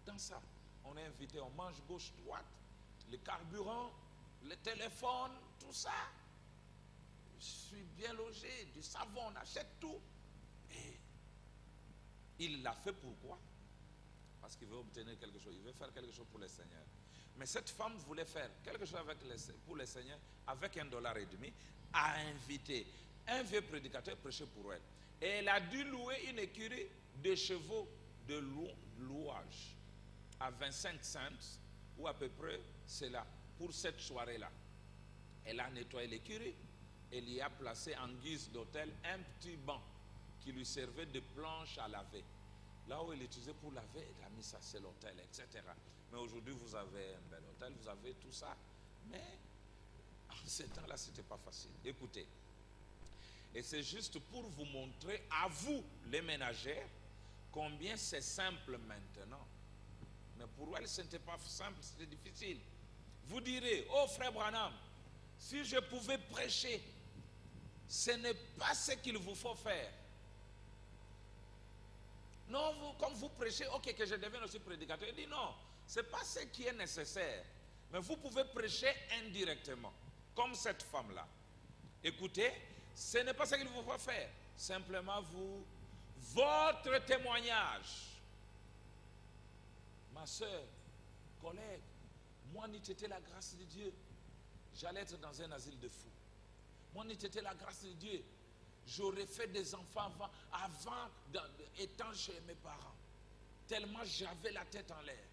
dans ça. On est invité, on mange gauche, droite, le carburant, le téléphone, tout ça. Je suis bien logé, du savon, on achète tout. Et il l'a fait pourquoi? Parce qu'il veut obtenir quelque chose, il veut faire quelque chose pour le Seigneur. Mais cette femme voulait faire quelque chose pour le Seigneur avec $1,50, a invité un vieux prédicateur prêcher pour elle. Et elle a dû louer une écurie de chevaux de louage à 25 cents, ou à peu près cela, pour cette soirée-là. Elle a nettoyé l'écurie, elle y a placé en guise d'hôtel un petit banc qui lui servait de planche à laver. Là où elle utilisait pour laver, elle a mis ça, c'est l'hôtel, etc. Mais aujourd'hui, vous avez un bel hôtel, vous avez tout ça. Mais en ce temps-là, ce n'était pas facile. Écoutez, et c'est juste pour vous montrer, à vous, les ménagères, combien c'est simple maintenant. Mais pour elle, ce n'était pas simple, c'était difficile. Vous direz, oh frère Branham, si je pouvais prêcher, ce n'est pas ce qu'il vous faut faire. Non, comme vous prêchez, ok, que je devienne aussi prédicateur. Il dit non, ce n'est pas ce qui est nécessaire. Mais vous pouvez prêcher indirectement, comme cette femme-là. Écoutez, ce n'est pas ce qu'il vous faut faire. Simplement votre témoignage. Ma soeur, collègue, moi, n'eût été la grâce de Dieu, j'allais être dans un asile de fous. Moi, n'eût été la grâce de Dieu, j'aurais fait des enfants avant étant chez mes parents. Tellement j'avais la tête en l'air.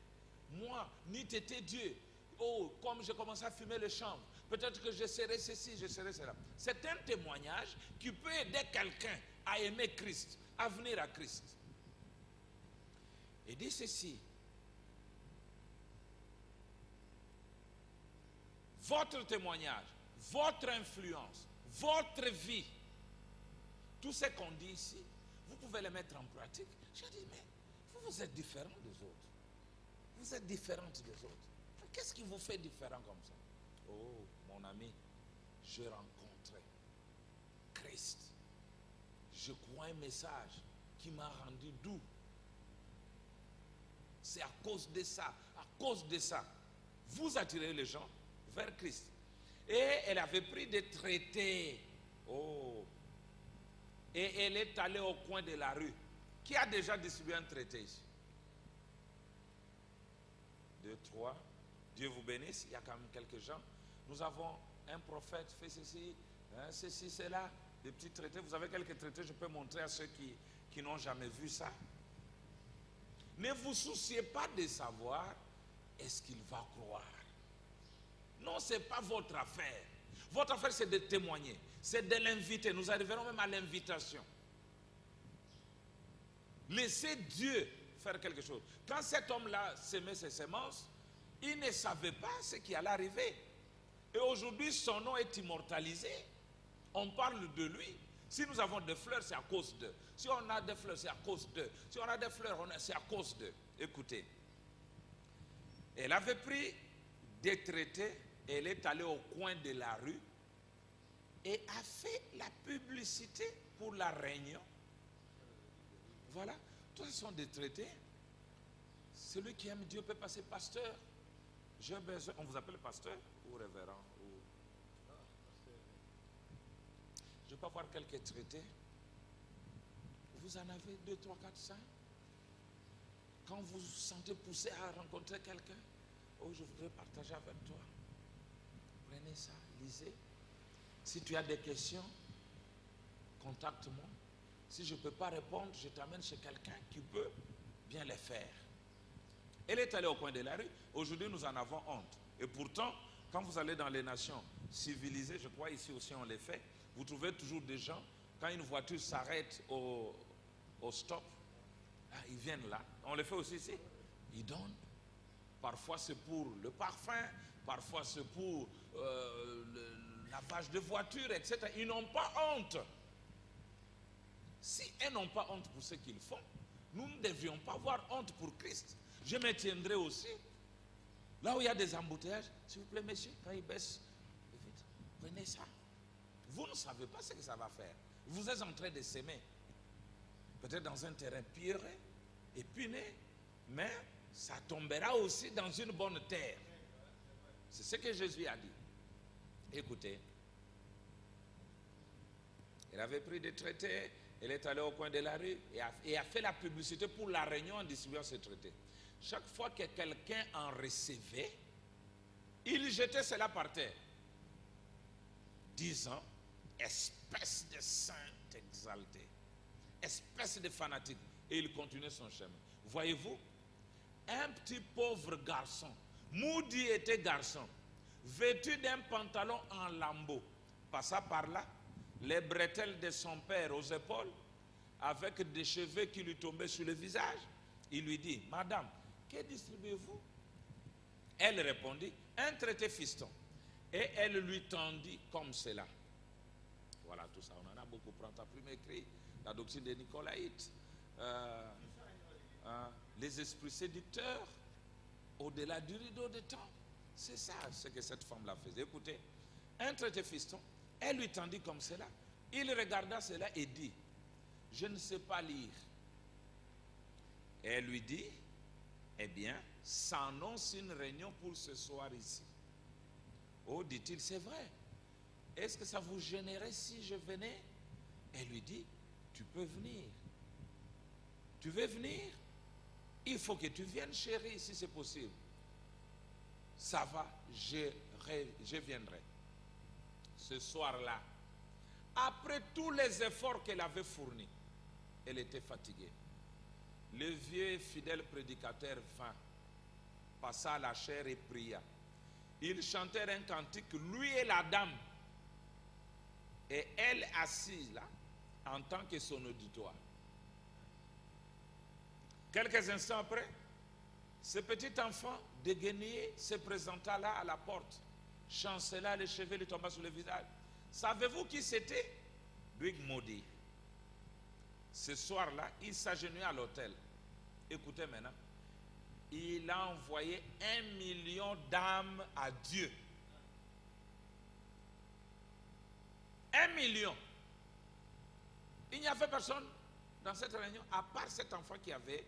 Moi, n'eût été Dieu, oh, comme j'ai commencé à fumer le chanvre, peut-être que je serais ceci, je serais cela. C'est un témoignage qui peut aider quelqu'un à aimer Christ, à venir à Christ. Et dit ceci. Votre témoignage, votre influence, votre vie, tout ce qu'on dit ici, vous pouvez le mettre en pratique. Je dis, mais vous êtes différent des autres. Vous êtes différente des autres. Qu'est-ce qui vous fait différent comme ça? Oh, mon ami, je rencontrais Christ. Je crois un message qui m'a rendu doux. C'est à cause de ça, vous attirez les gens vers Christ. Et elle avait pris des traités. Oh. Et elle est allée au coin de la rue. Qui a déjà distribué un traité ici? 2, 3. Dieu vous bénisse. Il y a quand même quelques gens. Nous avons un prophète fait ceci, ceci, cela, des petits traités. Vous avez quelques traités, je peux montrer à ceux qui n'ont jamais vu ça. Ne vous souciez pas de savoir est-ce qu'il va croire. Non, ce n'est pas votre affaire. Votre affaire, c'est de témoigner. C'est de l'inviter. Nous arriverons même à l'invitation. Laissez Dieu faire quelque chose. Quand cet homme-là semait ses semences, il ne savait pas ce qui allait arriver. Et aujourd'hui, son nom est immortalisé. On parle de lui. Si nous avons des fleurs, c'est à cause d'eux. Si on a des fleurs, c'est à cause d'eux. Si on a des fleurs, c'est à cause d'eux. Écoutez. Elle avait pris des traités. Elle est allée au coin de la rue et a fait la publicité pour la réunion. Voilà. Tous ce sont des traités. Celui qui aime Dieu peut passer pasteur. J'ai besoin. On vous appelle pasteur ou révérend ou... Je peux avoir quelques traités. Vous en avez 2, 3, 4, 5. Quand vous vous sentez poussé à rencontrer quelqu'un, oh, je voudrais partager avec toi. Prenez ça, lisez. Si tu as des questions, contacte-moi. Si je ne peux pas répondre, je t'amène chez quelqu'un qui peut bien les faire. Elle est allée au coin de la rue. Aujourd'hui, nous en avons honte. Et pourtant, quand vous allez dans les nations civilisées, je crois ici aussi on les fait, vous trouvez toujours des gens, quand une voiture s'arrête au stop, ils viennent là. On le fait aussi ici. Ils donnent. Parfois c'est pour le parfum, parfois c'est pour le lavage de voiture, etc. Ils n'ont pas honte. Si elles n'ont pas honte pour ce qu'ils font, nous ne devrions pas avoir honte pour Christ. Je me tiendrai aussi. Là où il y a des embouteillages, s'il vous plaît, messieurs, quand ils baissent, vite, prenez ça. Vous ne savez pas ce que ça va faire. Vous êtes en train de s'aimer. Peut-être dans un terrain pierreux, épiné, mais ça tombera aussi dans une bonne terre. C'est ce que Jésus a dit. Écoutez. Elle avait pris des traités, elle est allée au coin de la rue et a fait la publicité pour la réunion en distribuant ces traités. Chaque fois que quelqu'un en recevait, il jetait cela par terre, disant, espèce de saint exalté, espèce de fanatique. Et il continuait son chemin. Voyez-vous, un petit pauvre garçon, Moody était garçon, vêtu d'un pantalon en lambeaux, passa par là, les bretelles de son père aux épaules, avec des cheveux qui lui tombaient sur le visage. Il lui dit, madame, que distribuez-vous? Elle répondit, un traité fiston. Et elle lui tendit comme cela. Voilà tout ça, on en a beaucoup. Prends ta plume, écrit la doctrine des Nicolaïtes, les esprits séducteurs, au-delà du rideau de temps. C'est ça ce que cette femme-là faisait. Écoutez, un traité fiston, elle lui tendit comme cela. Il regarda cela et dit, je ne sais pas lire. Et elle lui dit, eh bien, s'annonce une réunion pour ce soir ici. Oh, dit-il, c'est vrai. est-ce que ça vous gênerait si je venais? Elle lui dit, tu peux venir. Tu veux venir? Il faut que tu viennes, chérie, si c'est possible. Ça va, je viendrai. Ce soir-là, après tous les efforts qu'elle avait fournis, elle était fatiguée. Le vieux et fidèle prédicateur vint, passa à la chair et pria. Ils chantèrent un cantique, lui et la dame, et elle assise là, en tant que son auditoire. Quelques instants après, ce petit enfant déguenillé se présenta là à la porte, chancela, les cheveux lui tombaient sur le visage. Savez-vous qui c'était? Big Maudit. Ce soir-là, il s'agenouilla à l'autel. Écoutez maintenant. Il a envoyé 1 million d'âmes à Dieu. 1 million. Il n'y avait personne dans cette réunion, à part cet enfant qui avait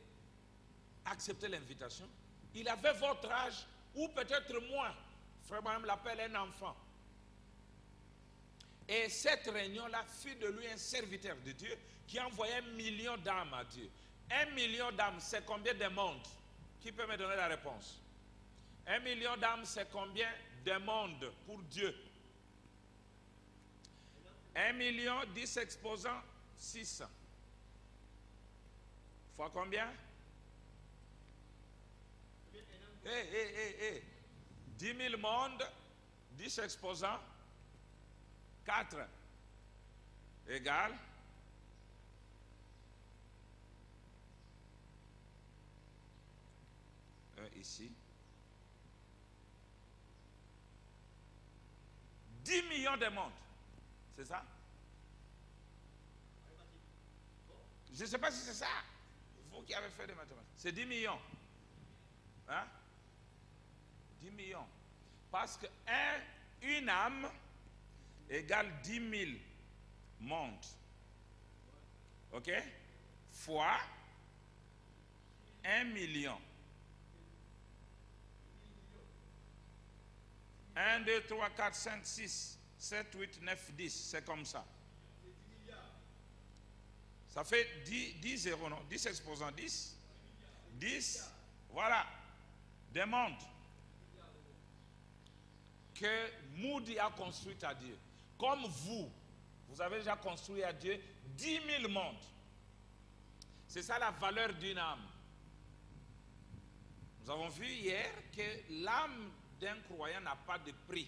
accepté l'invitation. Il avait votre âge, ou peut-être moins. Frère Branham l'appelle un enfant. Et cette réunion-là fit de lui un serviteur de Dieu qui a envoyé 1 million d'âmes à Dieu. 1 million d'âmes, c'est combien de mondes? Qui peut me donner la réponse? 1 million d'âmes, c'est combien de mondes pour Dieu? 1 million, 10 exposants, 600. Fois combien? 10 000 mondes, 10 exposants, 4 égale 1 ici. 10 millions de mondes. C'est ça? Je ne sais pas si c'est ça. Vous qui avez fait des mathématiques. C'est 10 millions. Hein? 10 millions. Parce que une âme égale 10 000 mondes. OK? Fois 1 million. 1, 2, 3, 4, 5, 6, 7, 8, 9, 10. C'est comme ça. Ça fait 10 zéros, non? 10 exposants 10. 10. Voilà. Des mondes que Moody a construit à Dieu. Comme vous avez déjà construit à Dieu 10 000 mondes. C'est ça la valeur d'une âme. Nous avons vu hier que l'âme d'un croyant n'a pas de prix.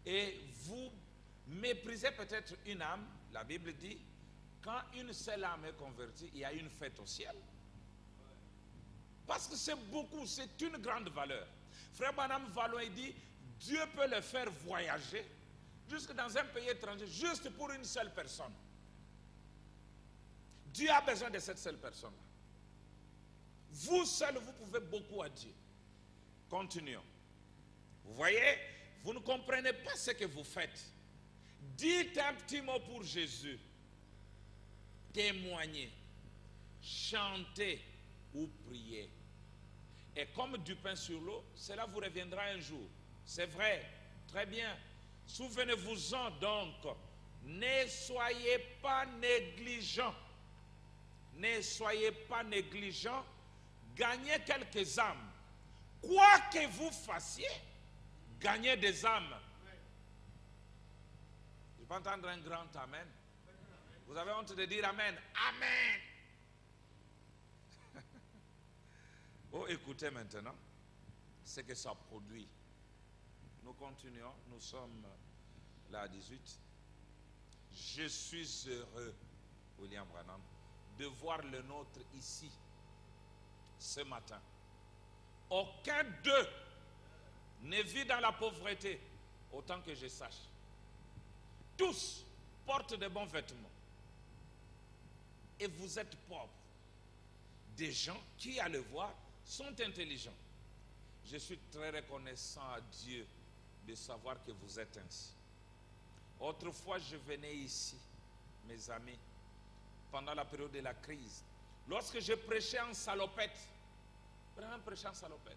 Et vous méprisez peut-être une âme. La Bible dit, quand une seule âme est convertie, il y a une fête au ciel. Parce que c'est beaucoup, c'est une grande valeur. Frère Branham Vallon, il dit, Dieu peut le faire voyager jusque dans un pays étranger, juste pour une seule personne. Dieu a besoin de cette seule personne-là. Vous seul, vous pouvez beaucoup à Dieu. Continuons. Vous voyez, vous ne comprenez pas ce que vous faites. Dites un petit mot pour Jésus. Témoignez. Chantez ou priez. Et comme du pain sur l'eau, cela vous reviendra un jour. C'est vrai, très bien. Souvenez-vous-en donc. Ne soyez pas négligents. Ne soyez pas négligents. Gagnez quelques âmes. Quoi que vous fassiez, gagnez des âmes. Je peux entendre un grand amen. Vous avez honte de dire amen. Amen. Oh, écoutez maintenant ce que ça produit. Nous continuons, nous sommes là à 18. Je suis heureux, William Branham, de voir le nôtre ici, ce matin. Aucun d'eux ne vit dans la pauvreté, autant que je sache. Tous portent de bons vêtements. Et vous êtes pauvres. Des gens qui, à le voir, sont intelligents. Je suis très reconnaissant à Dieu de savoir que vous êtes ainsi. Autrefois, je venais ici, mes amis, pendant la période de la crise. Lorsque je prêchais en salopette, vraiment prêchais en salopette,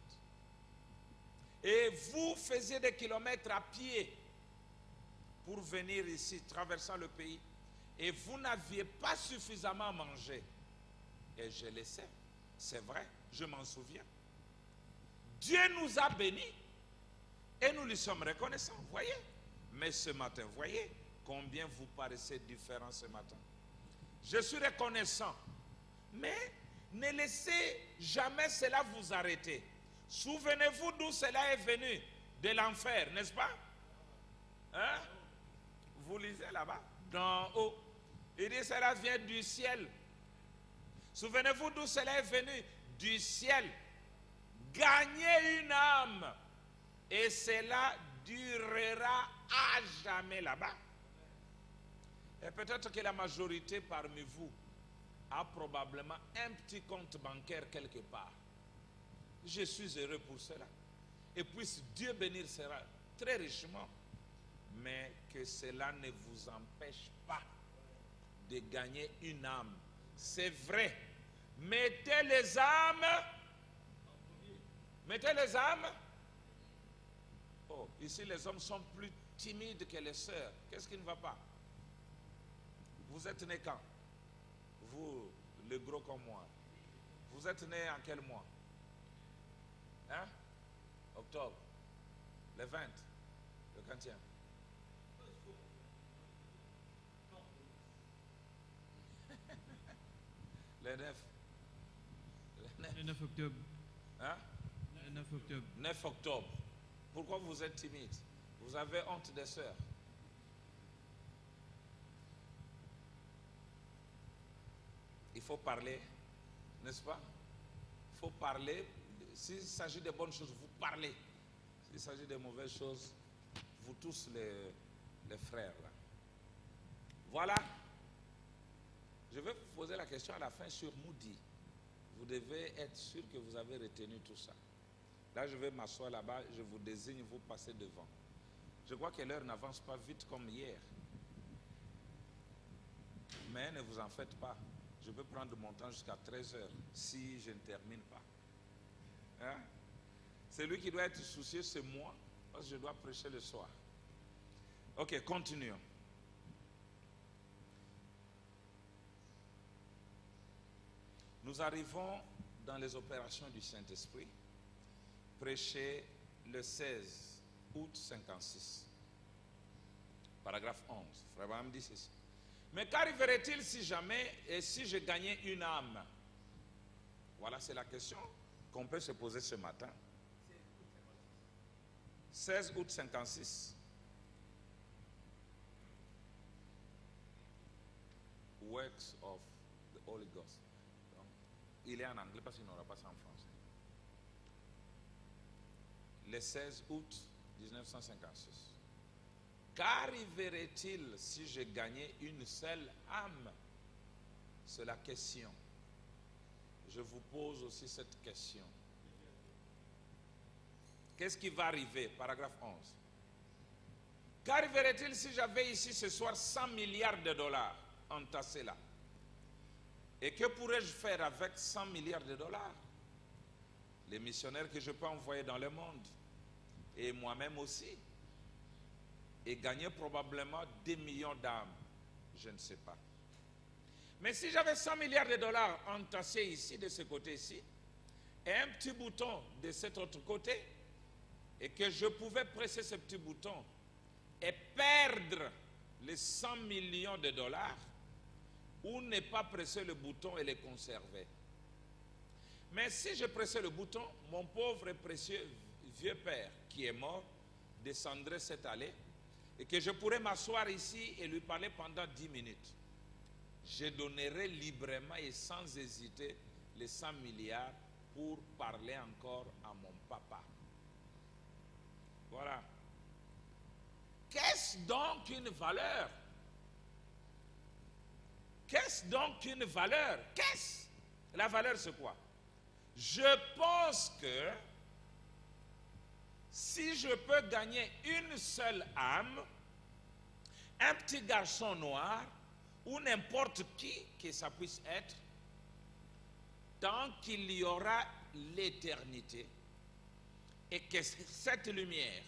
et vous faisiez des kilomètres à pied pour venir ici, traversant le pays, et vous n'aviez pas suffisamment mangé. Et je le sais, c'est vrai, je m'en souviens. Dieu nous a bénis et nous lui sommes reconnaissants, voyez. Mais ce matin, voyez combien vous paraissez différents ce matin. Je suis reconnaissant, mais ne laissez jamais cela vous arrêter. Souvenez-vous d'où cela est venu, de l'enfer, n'est-ce pas? Hein? Vous lisez là-bas, d'en haut. Il dit cela vient du ciel. Souvenez-vous d'où cela est venu, du ciel. Gagnez une âme et cela durera à jamais là-bas. Et peut-être que la majorité parmi vous a probablement un petit compte bancaire quelque part. Je suis heureux pour cela. Et puisse Dieu bénir cela très richement. Mais que cela ne vous empêche pas de gagner une âme. C'est vrai. Mettez les âmes. Mettez les âmes. Oh, ici les hommes sont plus timides que les sœurs. Qu'est-ce qui ne va pas? Vous êtes né quand? Vous, le gros comme moi. Vous êtes né en quel mois? Hein? Octobre. Le 20. Le 20e. Le 9. Le 9 octobre. Hein? Le 9 octobre. 9 octobre. Pourquoi vous êtes timide? Vous avez honte des sœurs. Il faut parler, n'est-ce pas? Il faut parler. S'il s'agit de bonnes choses, vous parlez. S'il s'agit de mauvaises choses, vous tous les frères là. Voilà. Je vais vous poser la question à la fin sur Moody. Vous devez être sûr que vous avez retenu tout ça. Là, je vais m'asseoir là-bas, je vous désigne, vous passez devant. Je crois que l'heure n'avance pas vite comme hier. Mais ne vous en faites pas. Je peux prendre mon temps jusqu'à 13h si je ne termine pas. Hein? Celui qui doit être soucieux, c'est moi, parce que je dois prêcher le soir. Ok, continuons. Nous arrivons dans les opérations du Saint-Esprit, prêché le 16 août 56. Paragraphe 11. Frère Abraham dit ceci. Mais qu'arriverait-il si jamais et si je gagnais une âme? Voilà, c'est la question qu'on peut se poser ce matin. 16 août 56. Works of the Holy Ghost. Donc, il est en anglais parce qu'il n'aura pas ça en français. Le 16 août 1956. Qu'arriverait-il si je gagnais une seule âme? C'est la question. Je vous pose aussi cette question. Qu'est-ce qui va arriver? Paragraphe 11. Qu'arriverait-il si j'avais ici ce soir 100 milliards de dollars entassés là? Et que pourrais-je faire avec 100 milliards de dollars? Les missionnaires que je peux envoyer dans le monde. Et moi-même aussi. Et gagner probablement des millions d'âmes. Je ne sais pas. Mais si j'avais 100 milliards de dollars entassés ici, de ce côté-ci, et un petit bouton de cet autre côté, et que je pouvais presser ce petit bouton et perdre les 100 millions de dollars, ou ne pas presser le bouton et les conserver. Mais si je pressais le bouton, mon pauvre et précieux vieux père, qui est mort, descendrait cette allée, et que je pourrais m'asseoir ici et lui parler pendant 10 minutes. Je donnerai librement et sans hésiter les 100 milliards pour parler encore à mon papa. Voilà. Qu'est-ce donc une valeur? Qu'est-ce donc une valeur? Qu'est-ce? La valeur, c'est quoi? Je pense que si je peux gagner une seule âme, un petit garçon noir, ou n'importe qui que ça puisse être, tant qu'il y aura l'éternité, et que cette lumière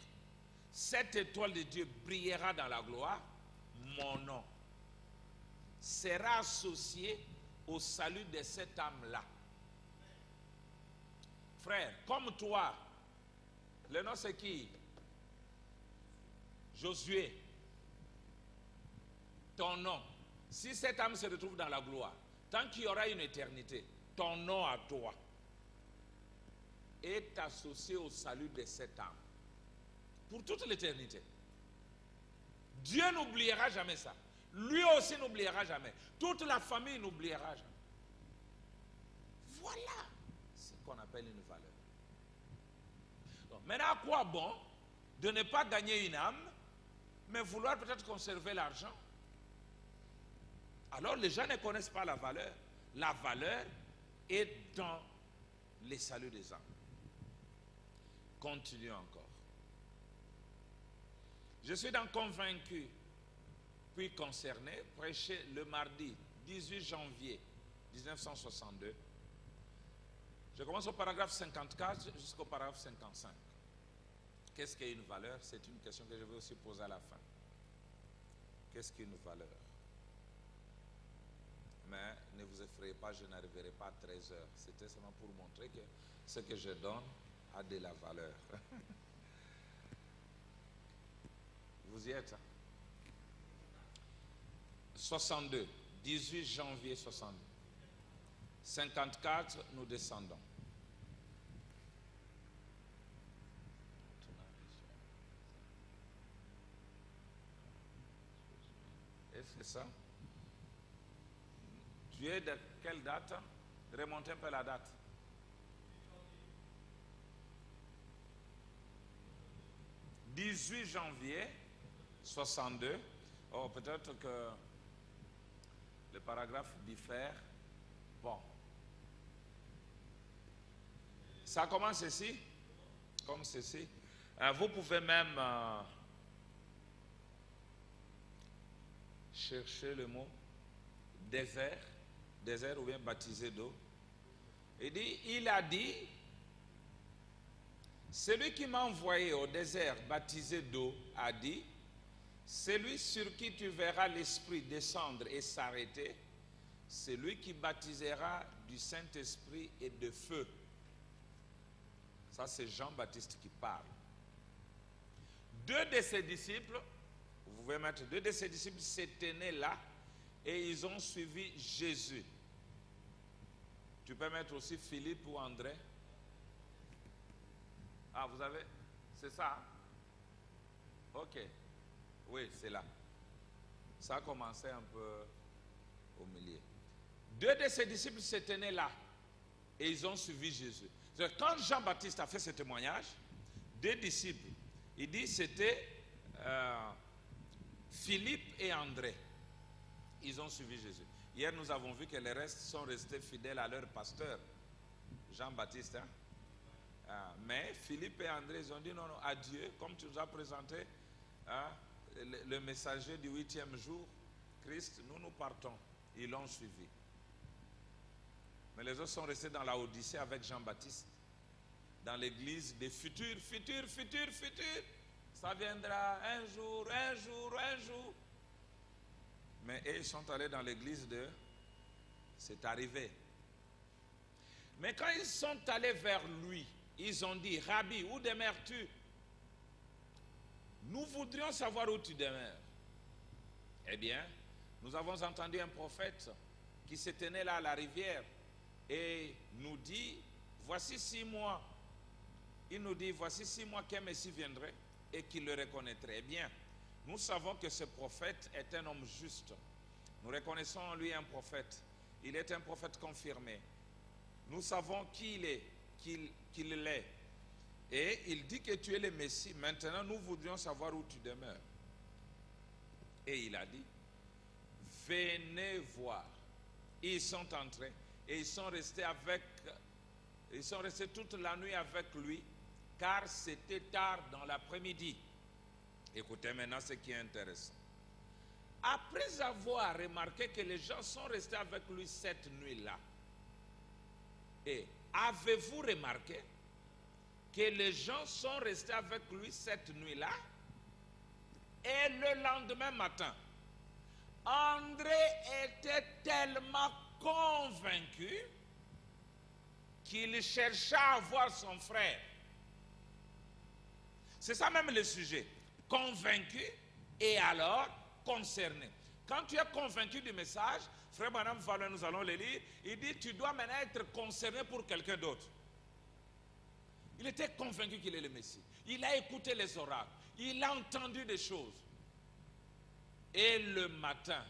cette étoile de Dieu brillera dans la gloire, mon nom sera associé au salut de cette âme-là. Frère, comme toi, le nom c'est qui? Josué. Ton nom. Si cette âme se retrouve dans la gloire, tant qu'il y aura une éternité, ton nom à toi est associé au salut de cette âme. Pour toute l'éternité. Dieu n'oubliera jamais ça. Lui aussi n'oubliera jamais. Toute la famille n'oubliera jamais. Voilà ce qu'on appelle une valeur. Donc, maintenant, à quoi bon de ne pas gagner une âme, mais vouloir peut-être conserver l'argent? Alors les gens ne connaissent pas la valeur. La valeur est dans les saluts des âmes. Continuons encore. Je suis donc convaincu, puis concerné, prêché le mardi 18 janvier 1962. Je commence au paragraphe 54 jusqu'au paragraphe 55. Qu'est-ce qu'est une valeur? C'est une question que je vais aussi poser à la fin. Qu'est-ce qu'une valeur? Mais ne vous effrayez pas, je n'arriverai pas à 13 heures. C'était seulement pour montrer que ce que je donne a de la valeur. Vous y êtes? 62, 18 janvier 62. 54, nous descendons. Et c'est ça? Tu es de quelle date? Remontez un peu la date. « 18 janvier 62. Oh, peut-être que le paragraphe diffère. Bon. Ça commence ici, comme ceci. Vous pouvez même chercher le mot désert ou bien baptisé d'eau. Il a dit, celui qui m'a envoyé au désert baptisé d'eau a dit, celui sur qui tu verras l'Esprit descendre et s'arrêter, c'est lui qui baptisera du Saint-Esprit et de feu. Ça, c'est Jean-Baptiste qui parle. Deux de ses disciples, vous pouvez mettre, deux de ses disciples s'étaient nés là et ils ont suivi Jésus. Tu peux mettre aussi Philippe ou André. Ah, vous avez, c'est ça? Hein? Ok. Oui, c'est là. Ça a commencé un peu au milieu. Deux de ses disciples se tenaient là et ils ont suivi Jésus. Quand Jean-Baptiste a fait ce témoignage, deux disciples, il dit c'était Philippe et André. Ils ont suivi Jésus. Hier, nous avons vu que les restes sont restés fidèles à leur pasteur, Jean-Baptiste. Hein? Mais Philippe et André, ils ont dit non, adieu, comme tu nous as présenté le messager du 8e jour, Christ, nous partons. Ils l'ont suivi. Mais les autres sont restés dans la Odyssée avec Jean-Baptiste, dans l'église des futurs. Ça viendra un jour. Mais ils sont allés dans l'église de c'est arrivé. Mais quand ils sont allés vers lui, ils ont dit, Rabbi, où demeures-tu? Nous voudrions savoir où tu demeures. Eh bien, nous avons entendu un prophète qui se tenait là à la rivière et nous dit, voici 6 mois. Il nous dit, voici 6 mois qu'un Messie viendrait et qu'il le reconnaîtrait. Eh bien, nous savons que ce prophète est un homme juste. Nous reconnaissons en lui un prophète. Il est un prophète confirmé. Nous savons qui il est, qu'il l'est. Et il dit que tu es le Messie. Maintenant, nous voudrions savoir où tu demeures. Et il a dit, venez voir. Ils sont entrés et ils sont restés toute la nuit avec lui, car c'était tard dans l'après-midi. Écoutez maintenant ce qui est intéressant. Après avoir remarqué que les gens sont restés avec lui cette nuit-là, et avez-vous remarqué que les gens sont restés avec lui cette nuit-là? Et le lendemain matin, André était tellement convaincu qu'il chercha à voir son frère. C'est ça même le sujet. Convaincu et alors concerné. Quand tu es convaincu du message, frère Branham, nous allons le lire, il dit tu dois maintenant être concerné pour quelqu'un d'autre. Il était convaincu qu'il est le Messie. Il a écouté les oracles. Il a entendu des choses. Et le matin,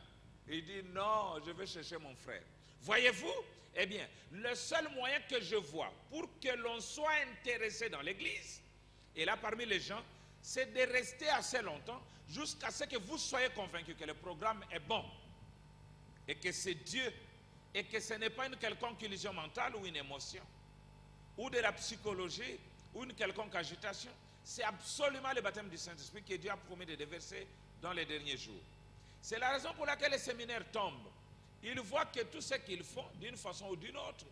il dit non, je vais chercher mon frère. Voyez-vous? Eh bien, le seul moyen que je vois pour que l'on soit intéressé dans l'église, et là parmi les gens, c'est de rester assez longtemps jusqu'à ce que vous soyez convaincus que le programme est bon et que c'est Dieu et que ce n'est pas une quelconque illusion mentale ou une émotion ou de la psychologie ou une quelconque agitation. C'est absolument le baptême du Saint-Esprit que Dieu a promis de déverser dans les derniers jours. C'est la raison pour laquelle les séminaires tombent. Ils voient que tout ce qu'ils font, d'une façon ou d'une autre,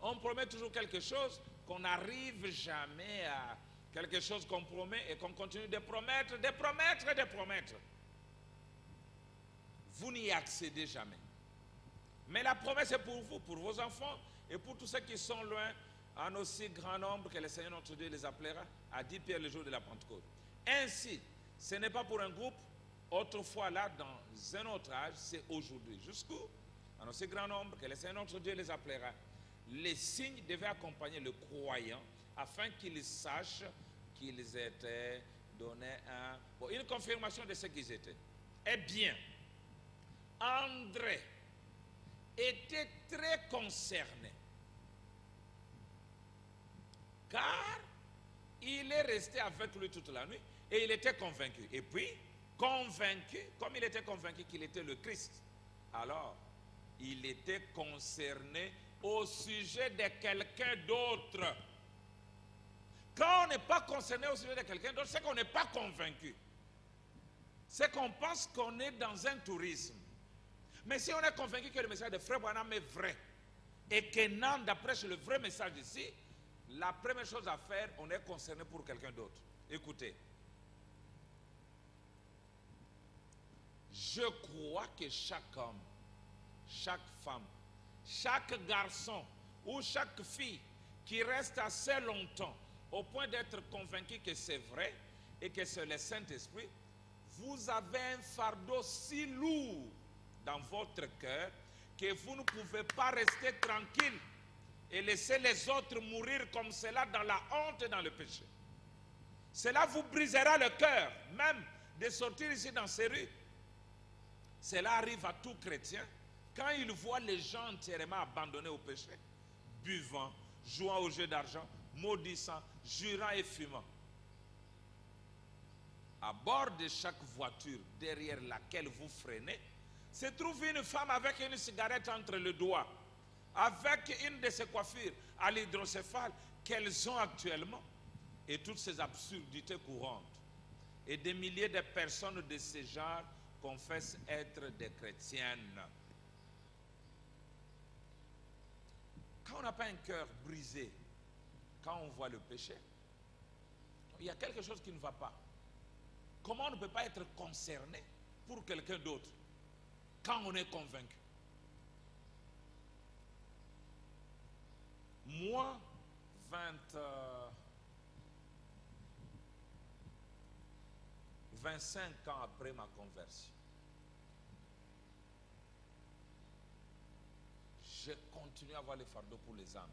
on promet toujours quelque chose qu'on n'arrive jamais à quelque chose qu'on promet et qu'on continue de promettre, de promettre et de promettre. Vous n'y accédez jamais. Mais la promesse est pour vous, pour vos enfants et pour tous ceux qui sont loin, en aussi grand nombre que le Seigneur notre Dieu les appellera, a dit Pierre le jour de la Pentecôte. Ainsi, ce n'est pas pour un groupe, autrefois là, dans un autre âge, c'est aujourd'hui. Jusqu'où? En aussi grand nombre que le Seigneur notre Dieu les appellera. Les signes devaient accompagner le croyant afin qu'il sache qu'ils étaient donnés une confirmation de ce qu'ils étaient. Eh bien, André était très concerné car il est resté avec lui toute la nuit et il était convaincu. Et puis, convaincu, comme il était convaincu qu'il était le Christ, alors il était concerné au sujet de quelqu'un d'autre. Quand on n'est pas concerné au sujet de quelqu'un d'autre, c'est qu'on n'est pas convaincu. C'est qu'on pense qu'on est dans un tourisme. Mais si on est convaincu que le message de Frère Branham est vrai et que Nand prêche le vrai message ici, la première chose à faire, on est concerné pour quelqu'un d'autre. Écoutez, je crois que chaque homme, chaque femme, chaque garçon ou chaque fille qui reste assez longtemps au point d'être convaincu que c'est vrai et que c'est le Saint-Esprit, vous avez un fardeau si lourd dans votre cœur que vous ne pouvez pas rester tranquille et laisser les autres mourir comme cela dans la honte et dans le péché. Cela vous brisera le cœur, même de sortir ici dans ces rues. Cela arrive à tout chrétien quand il voit les gens entièrement abandonnés au péché, buvant, jouant au jeu d'argent, maudissant, jurant et fumant. À bord de chaque voiture derrière laquelle vous freinez, se trouve une femme avec une cigarette entre les doigts, avec une de ces coiffures à l'hydrocéphale qu'elles ont actuellement, et toutes ces absurdités courantes. Et des milliers de personnes de ce genre confessent être des chrétiennes. Quand on n'a pas un cœur brisé, quand on voit le péché, il y a quelque chose qui ne va pas. Comment on ne peut pas être concerné pour quelqu'un d'autre quand on est convaincu? Moi, 25 ans après ma conversion, je continue à avoir le fardeau pour les âmes.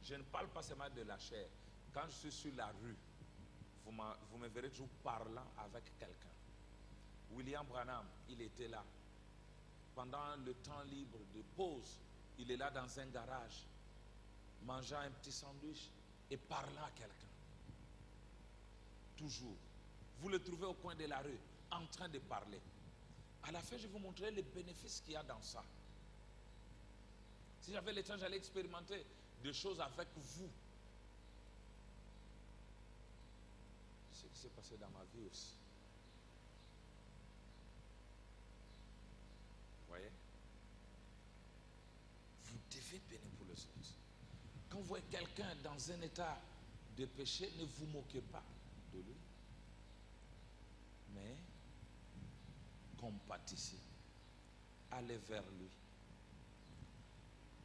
Je ne parle pas seulement de la chair. Quand je suis sur la rue, vous me verrez toujours parlant avec quelqu'un. William Branham, il était là. Pendant le temps libre de pause, il est là dans un garage, mangeant un petit sandwich et parlant à quelqu'un. Toujours. Vous le trouvez au coin de la rue, en train de parler. À la fin, je vais vous montrer les bénéfices qu'il y a dans ça. Si j'avais le temps, j'allais expérimenter des choses avec vous. C'est ce qui s'est passé dans ma vie aussi. Vous voyez? Vous devez bénir pour les autres. Quand vous voyez quelqu'un dans un état de péché, ne vous moquez pas de lui. mais compatissez. Allez vers lui.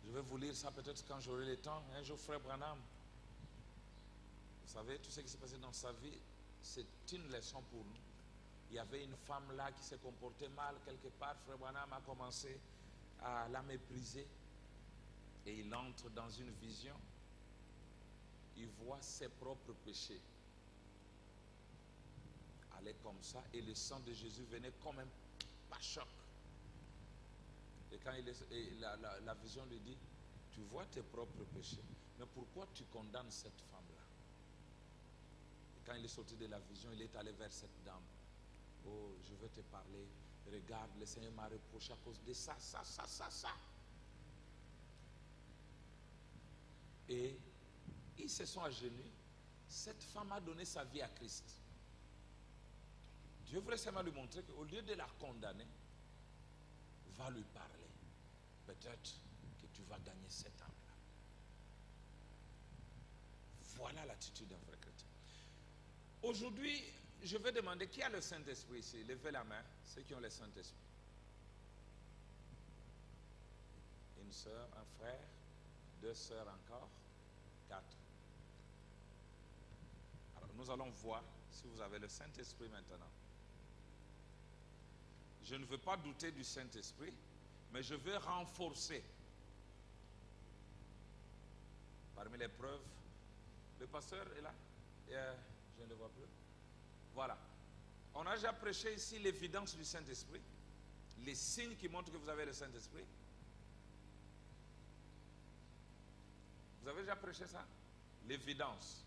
Je vais vous lire ça peut-être quand j'aurai le temps. Un jour, frère Branham, vous savez, tout ce qui s'est passé dans sa vie, c'est une leçon pour nous. Il y avait une femme là qui s'est comportée mal quelque part. Frère Branham a commencé à la mépriser. Et il entre dans une vision. Il voit ses propres péchés aller comme ça. Et le sang de Jésus venait comme un pare-choc. Et quand la vision lui dit, tu vois tes propres péchés, mais pourquoi tu condamnes cette femme-là? Et quand il est sorti de la vision, il est allé vers cette dame. Oh, je veux te parler. Regarde, le Seigneur m'a reproché à cause de ça. Et ils se sont agenouillés. Cette femme a donné sa vie à Christ. Dieu voulait seulement lui montrer qu'au lieu de la condamner, va lui parler. Peut-être que tu vas gagner cette âme-là. Voilà l'attitude d'un vrai chrétien. Aujourd'hui, je vais demander qui a le Saint-Esprit ici. Levez la main, ceux qui ont le Saint-Esprit. Une sœur, un frère, 2 sœurs encore, 4. Alors nous allons voir si vous avez le Saint-Esprit maintenant. Je ne veux pas douter du Saint-Esprit, mais je veux renforcer. Parmi les preuves, le pasteur est là. Je ne le vois plus. Voilà. On a déjà prêché ici l'évidence du Saint-Esprit, les signes qui montrent que vous avez le Saint-Esprit. Vous avez déjà prêché ça? L'évidence.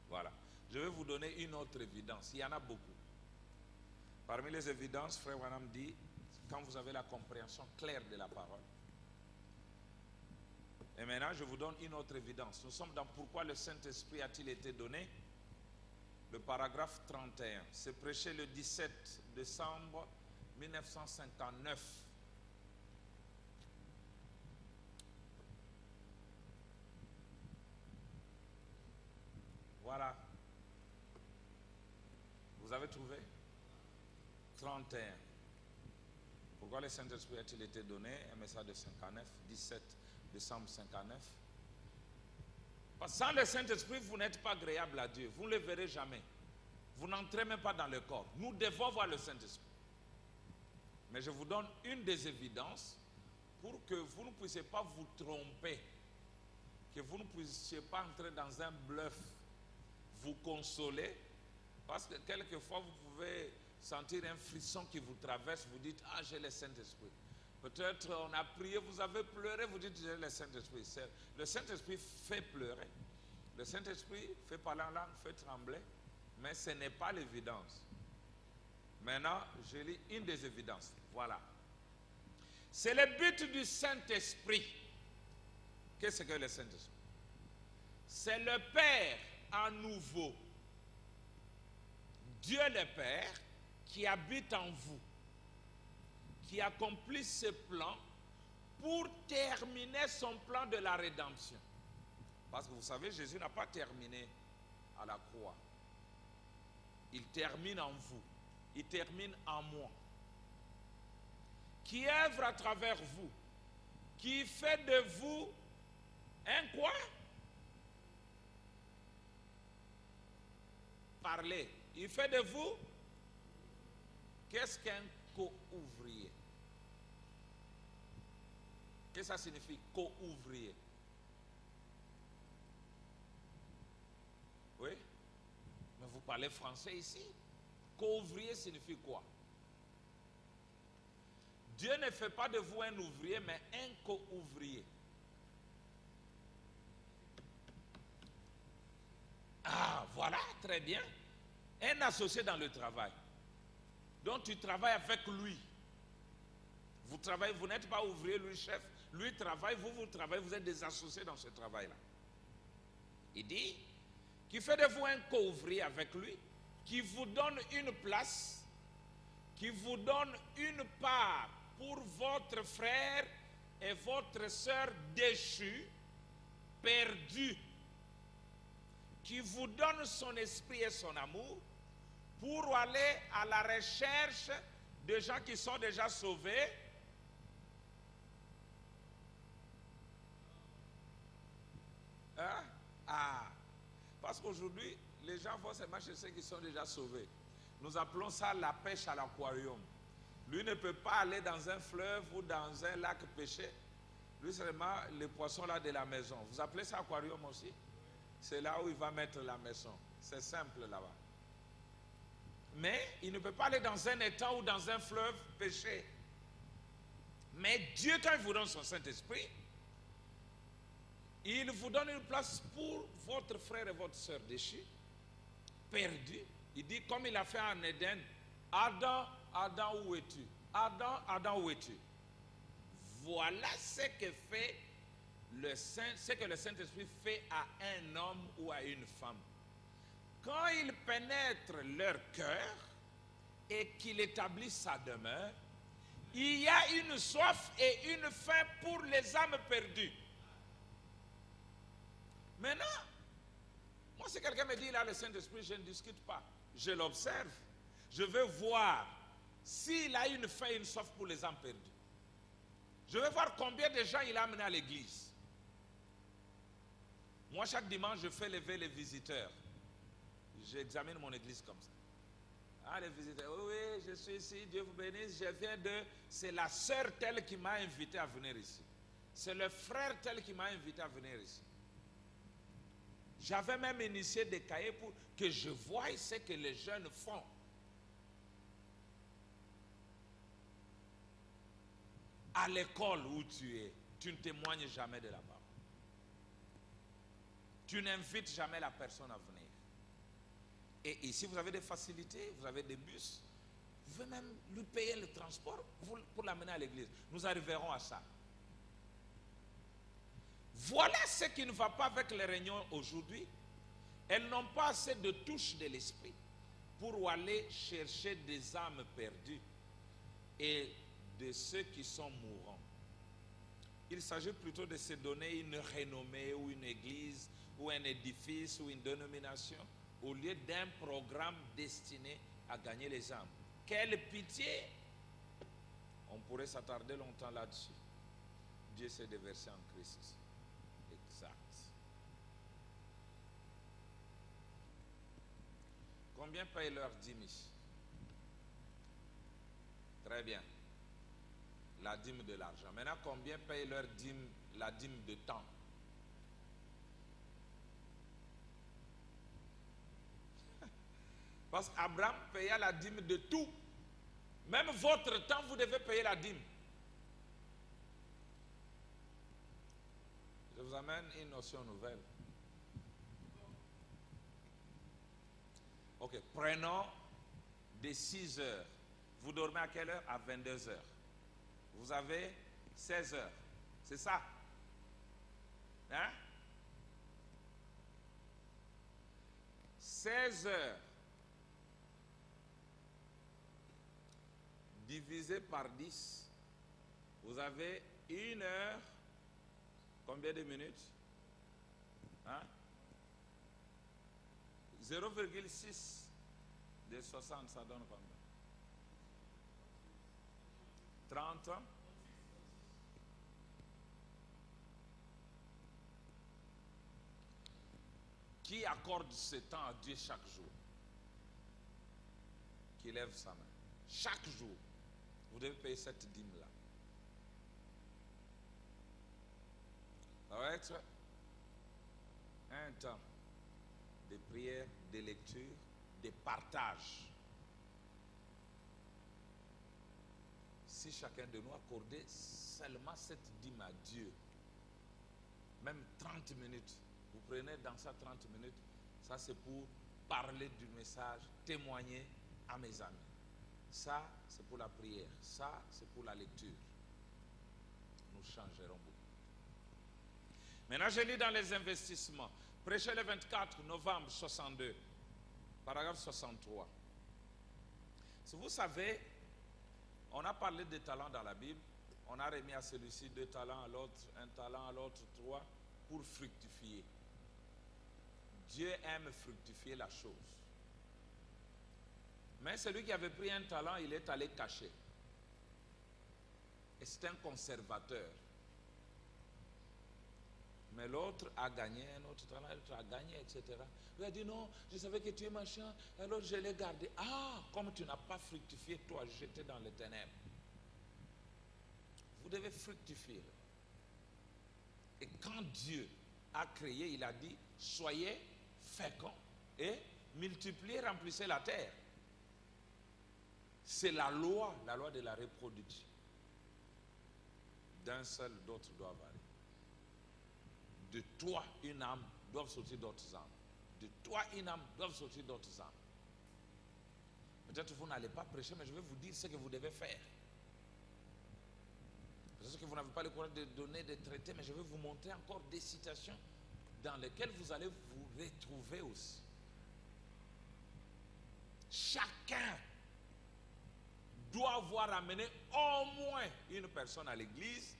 Voilà. Je vais vous donner une autre évidence. Il y en a beaucoup. Parmi les évidences, frère Branham dit, quand vous avez la compréhension claire de la parole. Et maintenant, je vous donne une autre évidence. Nous sommes dans pourquoi le Saint-Esprit a-t-il été donné? Le paragraphe 31. C'est prêché le 17 décembre 1959. Voilà. Vous avez trouvé? 31. Pourquoi le Saint-Esprit a-t-il été donné? Un message de 59, 17 décembre 59. Parce que sans le Saint-Esprit, vous n'êtes pas agréable à Dieu. Vous ne le verrez jamais. Vous n'entrez même pas dans le corps. Nous devons voir le Saint-Esprit. Mais je vous donne une des évidences pour que vous ne puissiez pas vous tromper. Que vous ne puissiez pas entrer dans un bluff. Vous consoler. Parce que quelquefois, vous pouvez sentir un frisson qui vous traverse. Vous dites, ah, j'ai le Saint-Esprit. Peut-être on a prié, vous avez pleuré, vous dites, j'ai le Saint-Esprit. Le Saint-Esprit fait pleurer. Le Saint-Esprit fait parler en langue, fait trembler. Mais ce n'est pas l'évidence. Maintenant, je lis une des évidences. Voilà. C'est le but du Saint-Esprit. Qu'est-ce que le Saint-Esprit? C'est le Père à nouveau. Dieu le Père qui habite en vous, qui accomplit ce plan pour terminer son plan de la rédemption. Parce que vous savez, Jésus n'a pas terminé à la croix. Il termine en vous. Il termine en moi. Qui œuvre à travers vous. Qui fait de vous un quoi? Parlez. Il fait de vous. Qu'est-ce qu'un co-ouvrier? Qu'est-ce que ça signifie, co-ouvrier? Oui? Mais vous parlez français ici? Co-ouvrier signifie quoi? Dieu ne fait pas de vous un ouvrier, mais un co-ouvrier. Ah, voilà, très bien. Un associé dans le travail. Donc tu travailles avec lui. Vous travaillez, vous n'êtes pas ouvrier, lui chef. Lui travaille, vous travaillez, vous êtes des associés dans ce travail-là. Il dit, qui fait de vous un co-ouvrier avec lui, qui vous donne une place, qui vous donne une part pour votre frère et votre sœur déchus, perdus, qui vous donne son esprit et son amour, pour aller à la recherche de gens qui sont déjà sauvés. Hein? Ah, parce qu'aujourd'hui, les gens vont seulement chercher ceux qui sont déjà sauvés. Nous appelons ça la pêche à l'aquarium. Lui ne peut pas aller dans un fleuve ou dans un lac pêcher. Lui, c'est seulement les poissons là de la maison. Vous appelez ça aquarium aussi? C'est là où il va mettre la maison. C'est simple là-bas. Mais il ne peut pas aller dans un étang ou dans un fleuve pêcher. Mais Dieu, quand il vous donne son Saint-Esprit, il vous donne une place pour votre frère et votre soeur déchus, perdus. Il dit, comme il a fait en Éden, Adam, Adam, où es-tu? Adam, Adam, où es-tu? Voilà ce que fait ce que le Saint-Esprit fait à un homme ou à une femme. Quand il pénètre leur cœur et qu'il établit sa demeure, il y a une soif et une faim pour les âmes perdues. Maintenant, moi si quelqu'un me dit là le Saint-Esprit, je ne discute pas. Je l'observe. Je veux voir s'il a une faim et une soif pour les âmes perdues. Je veux voir combien de gens il a amené à l'église. Moi, chaque dimanche, je fais lever les visiteurs. J'examine mon église comme ça. Ah, les visiteurs, oui, oui, je suis ici, Dieu vous bénisse, je viens de... C'est la sœur telle qui m'a invité à venir ici. C'est le frère tel qui m'a invité à venir ici. J'avais même initié des cahiers pour que je voie ce que les jeunes font. À l'école où tu es, tu ne témoignes jamais de là-bas. Tu n'invites jamais la personne à venir. Et ici, vous avez des facilités, vous avez des bus. Vous pouvez même lui payer le transport pour l'amener à l'église. Nous arriverons à ça. Voilà ce qui ne va pas avec les réunions aujourd'hui. Elles n'ont pas assez de touche de l'esprit pour aller chercher des âmes perdues et de ceux qui sont mourants. Il s'agit plutôt de se donner une renommée ou une église ou un édifice ou une dénomination au lieu d'un programme destiné à gagner les âmes. Quelle pitié! On pourrait s'attarder longtemps là-dessus. Dieu s'est déversé en Christ. Exact. Combien payent leur dîme ici? Très bien. La dîme de l'argent. Maintenant, combien payent leur dîme, la dîme de temps? Parce qu'Abraham paya la dîme de tout. Même votre temps, vous devez payer la dîme. Je vous amène une notion nouvelle. Ok, prenons des 6 heures. Vous dormez à quelle heure? À 22 heures. Vous avez 16 heures. C'est ça? Hein? 16 heures divisé par 10. Vous avez 1 heure. Combien de minutes? Hein? 0,6 de 60, ça donne combien? 30 ans? Qui accorde ce temps à Dieu chaque jour? Qui lève sa main. Chaque jour, vous devez payer cette dîme-là. Ça va être un temps de prière, de lecture, de partage. Si chacun de nous accordait seulement cette dîme à Dieu, même 30 minutes, vous prenez dans ça 30 minutes, ça c'est pour parler du message, témoigner à mes amis. Ça, c'est pour la prière. Ça, c'est pour la lecture. Nous changerons beaucoup. Maintenant, je lis dans les investissements. Prêché le 24 novembre 62, paragraphe 63. Si vous savez, on a parlé des talents dans la Bible. On a remis à celui-ci 2 talents, à l'autre 1 talent, à l'autre 3, pour fructifier. Dieu aime fructifier la chose. Mais celui qui avait pris un talent, il est allé cacher. Et c'est un conservateur. Mais l'autre a gagné un autre talent, l'autre a gagné, etc. Il a dit non, je savais que tu es machin, alors je l'ai gardé. Ah, comme tu n'as pas fructifié, toi, jeté dans les ténèbres. Vous devez fructifier. Et quand Dieu a créé, il a dit, soyez féconds et multipliez, remplissez la terre. C'est la loi de la reproduction. D'un seul, d'autres doivent aller. De toi, une âme, doivent sortir d'autres âmes. De toi, une âme, doivent sortir d'autres âmes. Peut-être que vous n'allez pas prêcher, mais je vais vous dire ce que vous devez faire. Peut-être que vous n'avez pas le courage de donner des traités, mais je vais vous montrer encore des citations dans lesquelles vous allez vous retrouver aussi. Chacun doit avoir amené au moins une personne à l'église,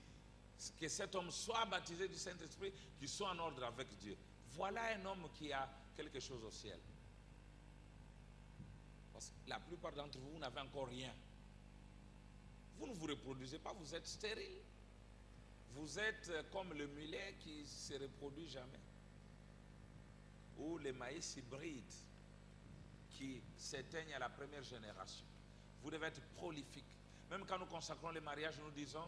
que cet homme soit baptisé du Saint-Esprit, qu'il soit en ordre avec Dieu. Voilà un homme qui a quelque chose au ciel. Parce que la plupart d'entre vous, vous n'avez encore rien. Vous ne vous reproduisez pas, vous êtes stérile. Vous êtes comme le mulet qui ne se reproduit jamais. Ou les maïs hybrides qui s'éteignent à la première génération. Vous devez être prolifique. Même quand nous consacrons les mariages, nous disons,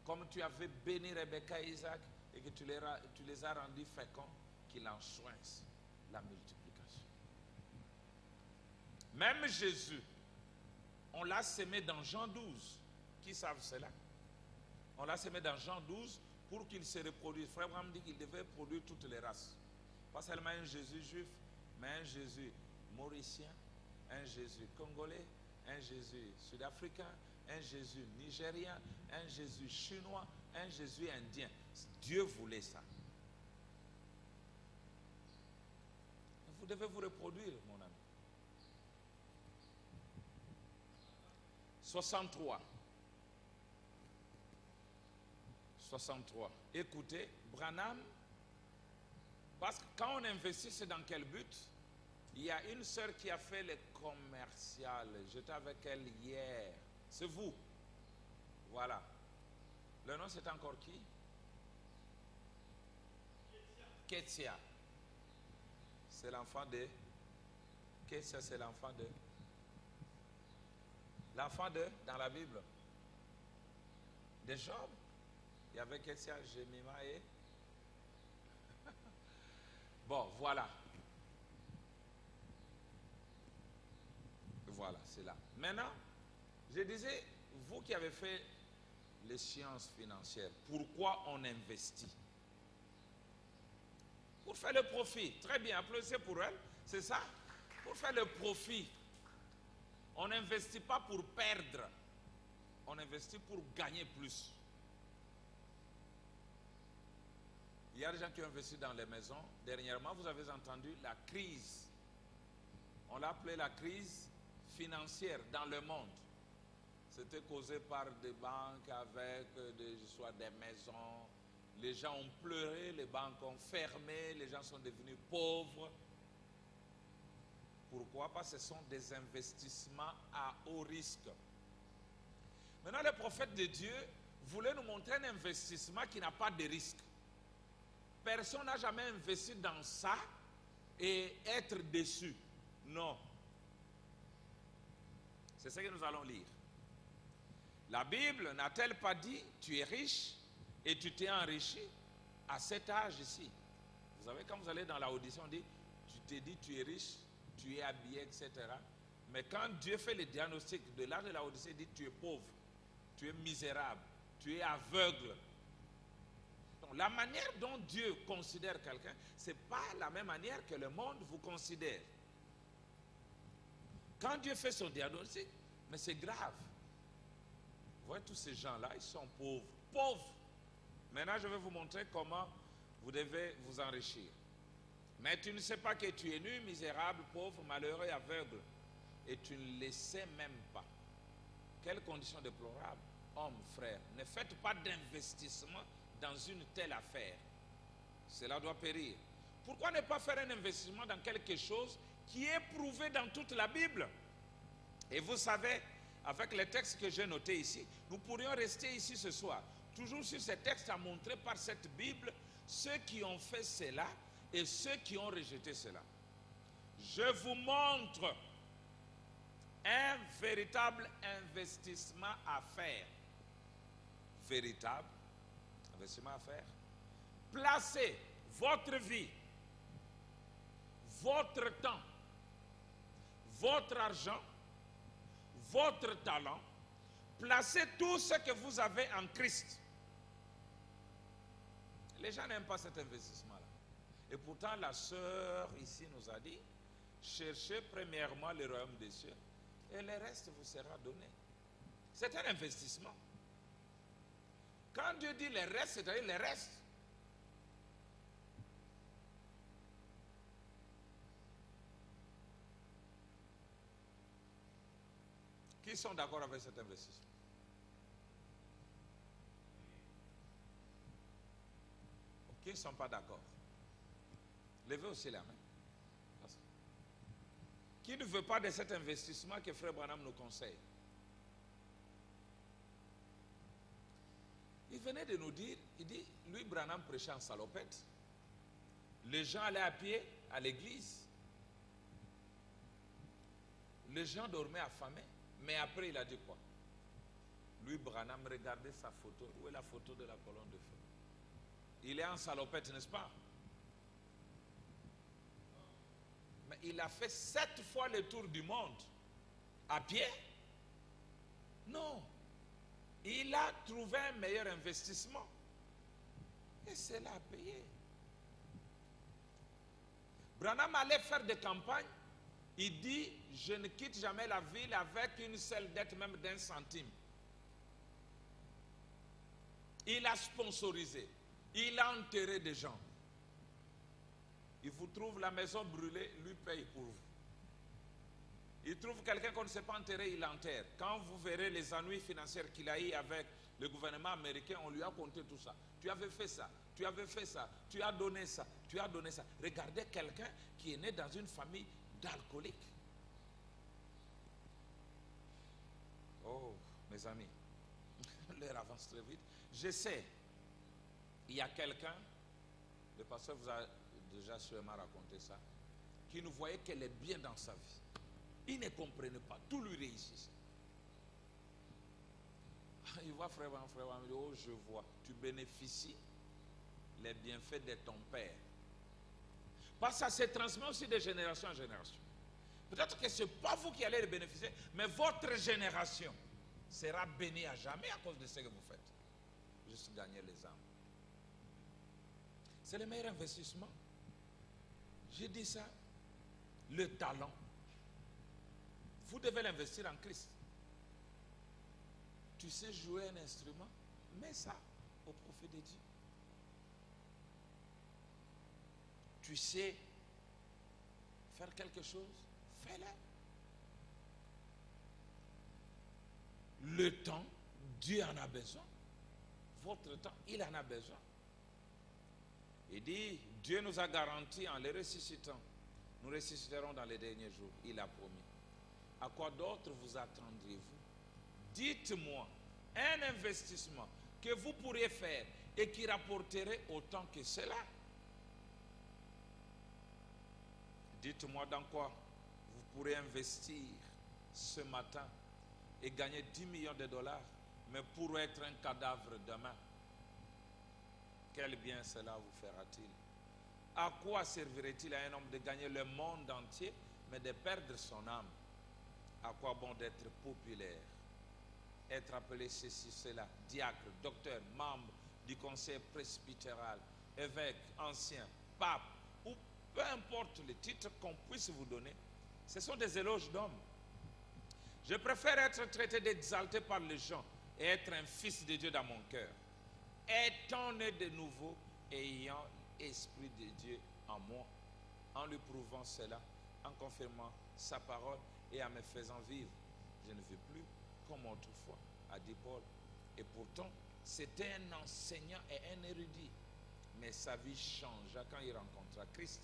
comme tu avais béni Rebecca et Isaac et que tu les as rendus féconds, qu'il en choiisse la multiplication. Même Jésus, on l'a sémé dans Jean 12. Qui savent cela? On l'a sémé dans Jean 12 pour qu'il se reproduise. Frère Abraham dit qu'il devait produire toutes les races. Pas seulement un Jésus juif, mais un Jésus mauricien, un Jésus congolais, un Jésus sud-africain, un Jésus nigérien, un Jésus chinois, un Jésus indien. Dieu voulait ça. Vous devez vous reproduire, mon ami. 63. Écoutez, Branham, parce que quand on investit, c'est dans quel but? Il y a une sœur qui a fait le commercial. J'étais avec elle hier. C'est vous. Voilà. Le nom, c'est encore qui? Ketsia. C'est l'enfant de... Ketsia, c'est l'enfant de... L'enfant de... Dans la Bible. De Job. Il y avait Ketsia, Jemima et... Bon, voilà. Voilà, c'est là. Maintenant, je disais, vous qui avez fait les sciences financières, pourquoi on investit? Pour faire le profit. Très bien, applaudissez pour elle, c'est ça? Pour faire le profit. On n'investit pas pour perdre. On investit pour gagner plus. Il y a des gens qui ont investi dans les maisons. Dernièrement, vous avez entendu la crise. On l'a appelée la crise financière dans le monde. C'était causé par des banques avec soit des maisons. Les gens ont pleuré, les banques ont fermé, les gens sont devenus pauvres. Pourquoi? Parce que ce sont des investissements à haut risque. Maintenant, le prophète de Dieu voulait nous montrer un investissement qui n'a pas de risque. Personne n'a jamais investi dans ça et être déçu. Non. C'est ce que nous allons lire. La Bible n'a-t-elle pas dit, tu es riche et tu t'es enrichi à cet âge ici? Vous savez, quand vous allez dans la audition, on dit, tu t'es dit, tu es riche, tu es habillé, etc. Mais quand Dieu fait le diagnostic de l'âge de la Odyssée, il dit, tu es pauvre, tu es misérable, tu es aveugle. Donc, la manière dont Dieu considère quelqu'un, ce n'est pas la même manière que le monde vous considère. Quand Dieu fait son diagnostic, mais c'est grave. Vous voyez tous ces gens-là, ils sont pauvres. Pauvres. Maintenant, je vais vous montrer comment vous devez vous enrichir. Mais tu ne sais pas que tu es nu, misérable, pauvre, malheureux et aveugle. Et tu ne le sais même pas. Quelle condition déplorable. Homme, frère, ne faites pas d'investissement dans une telle affaire. Cela doit périr. Pourquoi ne pas faire un investissement dans quelque chose qui est prouvé dans toute la Bible? Et vous savez, avec les textes que j'ai notés ici, nous pourrions rester ici ce soir, toujours sur ces textes à montrer par cette Bible ceux qui ont fait cela et ceux qui ont rejeté cela. Je vous montre un véritable investissement à faire. Véritable investissement à faire. Placez votre vie, votre temps, votre argent, votre talent, placez tout ce que vous avez en Christ. Les gens n'aiment pas cet investissement-là. Et pourtant, la sœur ici nous a dit, cherchez premièrement le royaume des cieux et le reste vous sera donné. C'est un investissement. Quand Dieu dit le reste, c'est-à-dire le reste. Qui sont d'accord avec cet investissement? Qui ne sont pas d'accord? Levez aussi la main. Qui ne veut pas de cet investissement que Frère Branham nous conseille? Il venait de nous dire, il dit, lui Branham prêchait en salopette. Les gens allaient à pied à l'église. Les gens dormaient affamés. Mais après, il a dit quoi? Lui, Branham, regardez sa photo. Où est la photo de la colonne de feu? Il est en salopette, n'est-ce pas? Mais il a fait 7 fois le tour du monde. À pied? Non. Il a trouvé un meilleur investissement. Et cela a payé. Branham allait faire des campagnes. Il dit, je ne quitte jamais la ville avec une seule dette, même d'1 centime. Il a sponsorisé. Il a enterré des gens. Il vous trouve la maison brûlée, lui paye pour vous. Il trouve quelqu'un qu'on ne sait pas enterrer, il enterre. Quand vous verrez les ennuis financiers qu'il a eu avec le gouvernement américain, on lui a compté tout ça. Tu avais fait ça, tu avais fait ça, tu as donné ça, tu as donné ça. Regardez quelqu'un qui est né dans une famille d'alcooliques. Oh, mes amis, l'heure avance très vite. Je sais, il y a quelqu'un, le pasteur vous a déjà sûrement raconté ça, qui ne voyait qu'elle est bien dans sa vie. Il ne comprenait pas, tout lui réussissait. Il voit frère, il dit, oh je vois, tu bénéficies les bienfaits de ton père. Parce que ça se transmet aussi de génération en génération. Peut-être que ce n'est pas vous qui allez les bénéficier, mais votre génération sera bénie à jamais à cause de ce que vous faites. Juste gagner les âmes. C'est le meilleur investissement. J'ai dit ça. Le talent. Vous devez l'investir en Christ. Tu sais jouer un instrument, mets ça au profit de Dieu. Tu sais faire quelque chose, fais-le. Le temps, Dieu en a besoin. Votre temps, il en a besoin. Il dit, Dieu nous a garanti en les ressuscitant. Nous ressusciterons dans les derniers jours. Il a promis. À quoi d'autre vous attendriez-vous? Dites-moi un investissement que vous pourriez faire et qui rapporterait autant que cela. Dites-moi dans quoi vous pourrez investir ce matin et gagner 10 millions de dollars, mais pour être un cadavre demain. Quel bien cela vous fera-t-il? À quoi servirait-il à un homme de gagner le monde entier, mais de perdre son âme? À quoi bon d'être populaire, être appelé ceci, cela, diacre, docteur, membre du conseil presbytéral, évêque, ancien, pape, ou peu importe les titres qu'on puisse vous donner, ce sont des éloges d'hommes. Je préfère être traité d'exalté par les gens et être un fils de Dieu dans mon cœur. Étant né de nouveau et ayant l'Esprit de Dieu en moi, en lui prouvant cela, en confirmant sa parole et en me faisant vivre. Je ne vis plus comme autrefois, a dit Paul. Et pourtant, c'était un enseignant et un érudit. Mais sa vie changea quand il rencontra Christ.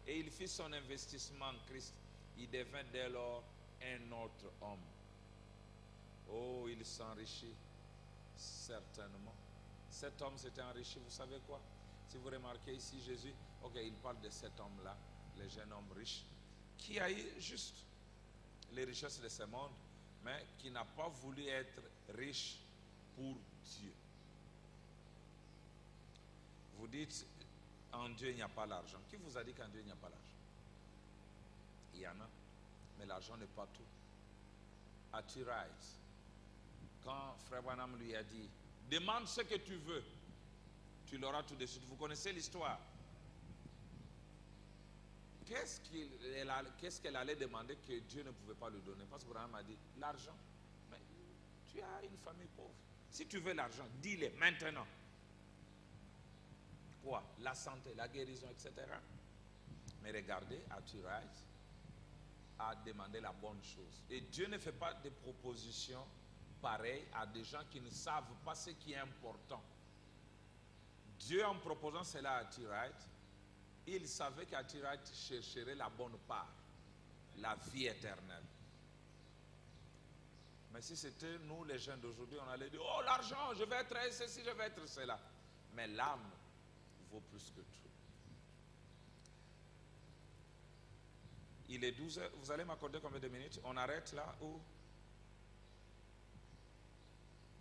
Et il fit son investissement en Christ. Il devint dès lors un autre homme. Oh, il s'enrichit certainement. Cet homme s'était enrichi, vous savez quoi? Si vous remarquez ici, Jésus, ok, il parle de cet homme-là, le jeune homme riche, qui a eu juste les richesses de ce monde, mais qui n'a pas voulu être riche pour Dieu. Vous dites, en Dieu, il n'y a pas l'argent. Qui vous a dit qu'en Dieu, il n'y a pas l'argent? Il y en a, mais l'argent n'est pas tout. As-tu right? Quand Frère Branham lui a dit, demande ce que tu veux, tu l'auras tout de suite. Vous connaissez l'histoire. Qu'est-ce qu'elle allait demander que Dieu ne pouvait pas lui donner? Parce que Branham a dit, l'argent. Mais tu as une famille pauvre. Si tu veux l'argent, dis-le maintenant. Quoi? La santé, la guérison, etc. Mais regardez, as-tu right? A demandé la bonne chose. Et Dieu ne fait pas de propositions pareilles à des gens qui ne savent pas ce qui est important. Dieu, en proposant cela à Tirite, il savait qu'Atirite chercherait la bonne part, la vie éternelle. Mais si c'était nous les jeunes d'aujourd'hui, on allait dire, oh l'argent, je vais être ceci, je vais être cela. Mais l'âme vaut plus que tout. Il est 12 heures. Vous allez m'accorder combien de minutes? On arrête là ou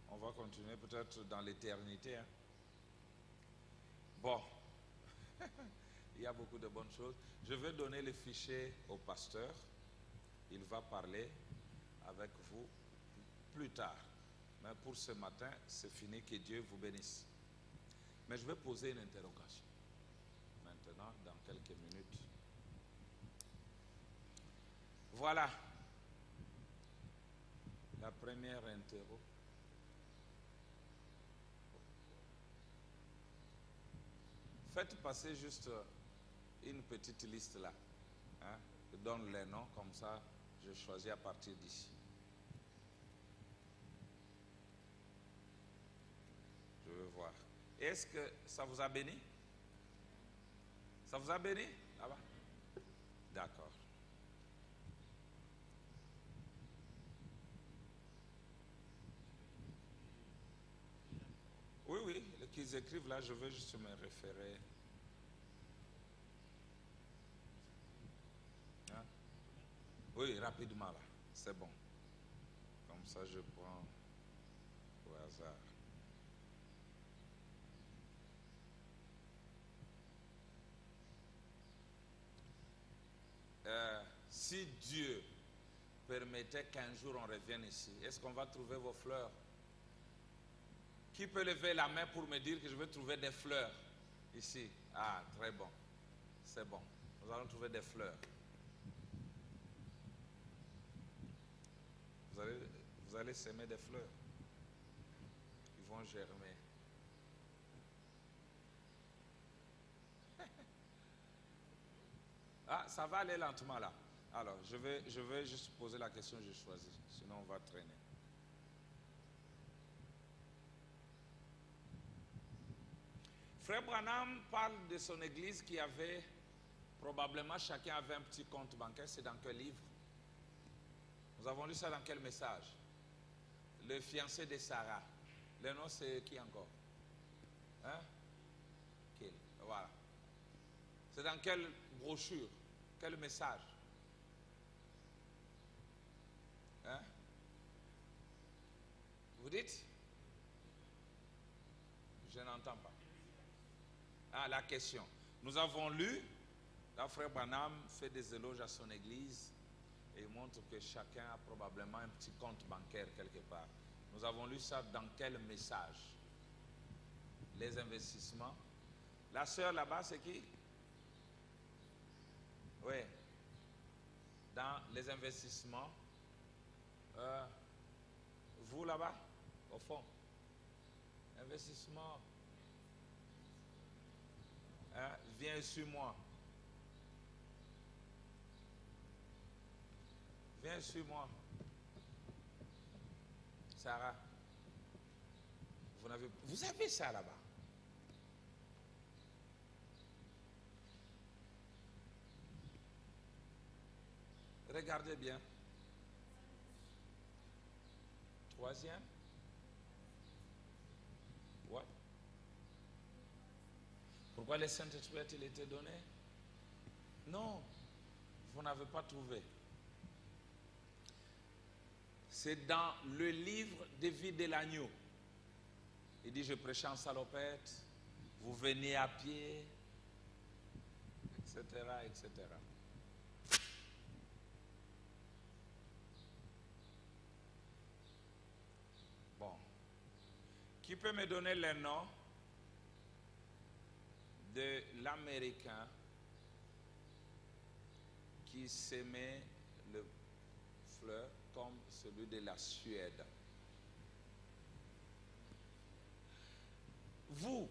on va continuer peut-être dans l'éternité. Hein? Bon, il y a beaucoup de bonnes choses. Je vais donner le fichier au pasteur. Il va parler avec vous plus tard. Mais pour ce matin, c'est fini. Que Dieu vous bénisse. Mais je vais poser une interrogation. Maintenant, dans quelques minutes. Voilà. La première interro. Faites passer juste une petite liste là. Hein? Je donne les noms, comme ça, je choisis à partir d'ici. Je veux voir. Est-ce que ça vous a béni? Ça vous a béni là-bas? D'accord. Oui, oui, qu'ils écrivent là, je veux juste me référer. Hein? Oui, rapidement là, c'est bon. Comme ça, je prends au hasard. Si Dieu permettait qu'un jour on revienne ici, est-ce qu'on va trouver vos fleurs? Qui peut lever la main pour me dire que je vais trouver des fleurs ici? Ah, très bon. C'est bon. Nous allons trouver des fleurs. Vous allez s'aimer des fleurs. Ils vont germer. Ah, ça va aller lentement là. Alors, je vais juste poser la question, je choisis. Sinon, on va traîner. Frère Branham parle de son église qui avait, probablement chacun avait un petit compte bancaire. C'est dans quel livre? Nous avons lu ça dans quel message? Le fiancé de Sarah. Le nom c'est qui encore? Hein? Qu'il. Voilà. C'est dans quelle brochure? Quel message? Hein? Vous dites? Je n'entends pas. Ah, la question. Nous avons lu, là, Frère Branham fait des éloges à son église et il montre que chacun a probablement un petit compte bancaire quelque part. Nous avons lu ça dans quel message? Les investissements. La sœur là-bas, c'est qui? Oui. Dans les investissements. Vous là-bas, au fond. Investissement. Hein? Viens sur moi. Viens sur moi. Sarah. Vous avez ça là-bas. Regardez bien. Troisième. What? Pourquoi le Saint-Esprit a-t-il été donné? Non, vous n'avez pas trouvé. C'est dans le livre de vie de l'agneau. Il dit, je prêchais en salopette, vous veniez à pied, etc., etc. Bon. Qui peut me donner le nom de l'Américain qui s'aimait le fleur comme celui de la Suède? Vous,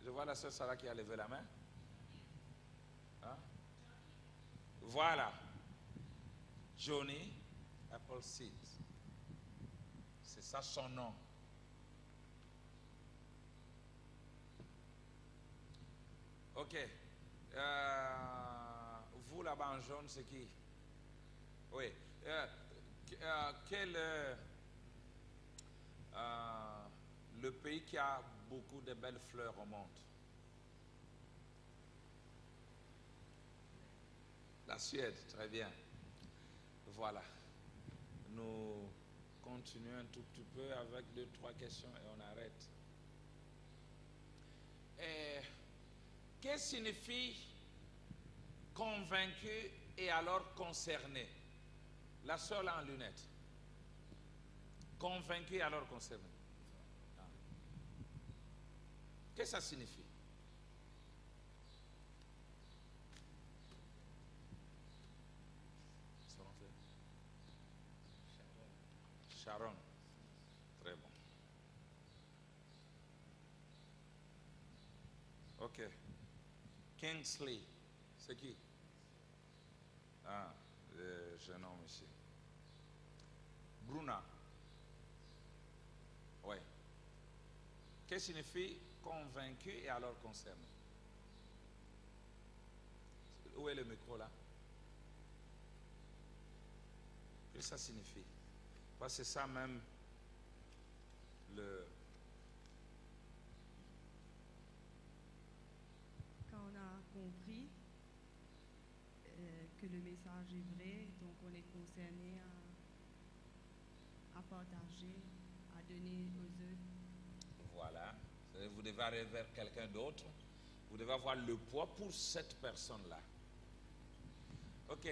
je vois la sœur Sarah qui a levé la main. Hein? Voilà. Johnny Appleseed. C'est ça son nom. Ok. Vous là-bas en jaune, c'est qui? Oui. Quel est le pays qui a beaucoup de belles fleurs au monde? La Suède, très bien. Voilà. Nous continuons un tout petit peu avec 2-3 questions et on arrête. Qu'est-ce que signifie convaincu et alors concerné? La sœur là en lunettes. Convaincu et alors concerné. Ah. Qu'est-ce que ça signifie? Sharon. Très bon. Ok. Kingsley. C'est qui? Ah, le jeune homme ici. Bruna. Oui. Qu'est-ce que signifie convaincu et alors concerné? Où est le micro là? Qu'est-ce que ça signifie? Parce que c'est ça même le... Quand on a compris que le message est vrai, donc on est concerné à partager, à donner aux autres. Voilà. Vous devez aller vers quelqu'un d'autre. Vous devez avoir le poids pour cette personne-là. Ok.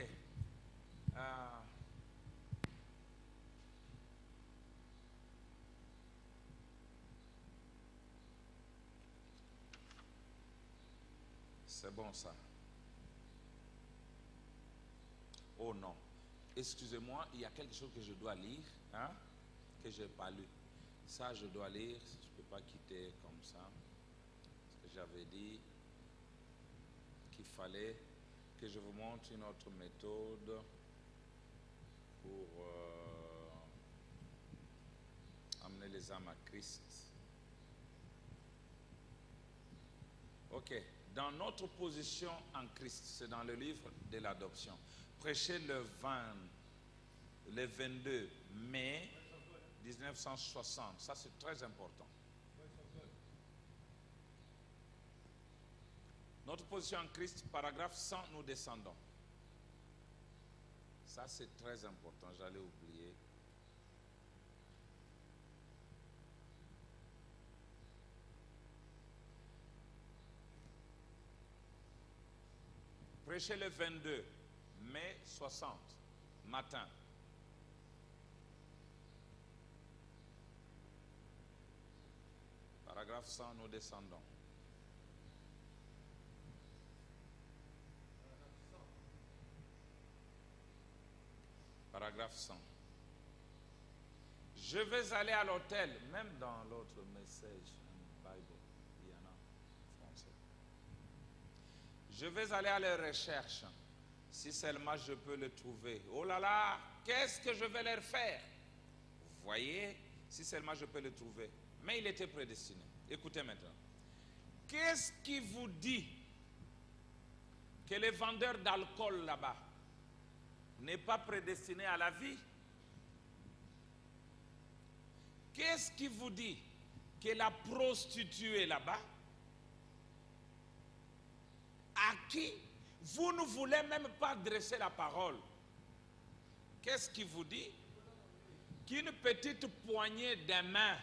C'est bon ça. Oh non. Excusez-moi, il y a quelque chose que je dois lire, hein, que je n'ai pas lu. Ça, je dois lire, je ne peux pas quitter comme ça. Parce que j'avais dit qu'il fallait que je vous montre une autre méthode pour amener les âmes à Christ. Ok. Dans notre position en Christ, c'est dans le livre de l'adoption. Prêché le 22 mai 1960. Ça, c'est très important. Notre position en Christ, paragraphe 100, nous descendons. Ça, c'est très important. J'allais oublier. Prêché le 22 mai 60, matin. Paragraphe 100, nous descendons. Paragraphe 100. Je vais aller à l'hôtel, même dans l'autre message, Bible, il y en a en français. Je vais aller à la recherche, si seulement je peux le trouver. Oh là là, qu'est-ce que je vais leur faire? Vous voyez, si seulement je peux le trouver. Mais il était prédestiné. Écoutez maintenant. Qu'est-ce qui vous dit que le vendeur d'alcool là-bas n'est pas prédestiné à la vie? Qu'est-ce qui vous dit que la prostituée là-bas, à qui vous ne voulez même pas adresser la parole, qu'est-ce qui vous dit qu'une petite poignée de main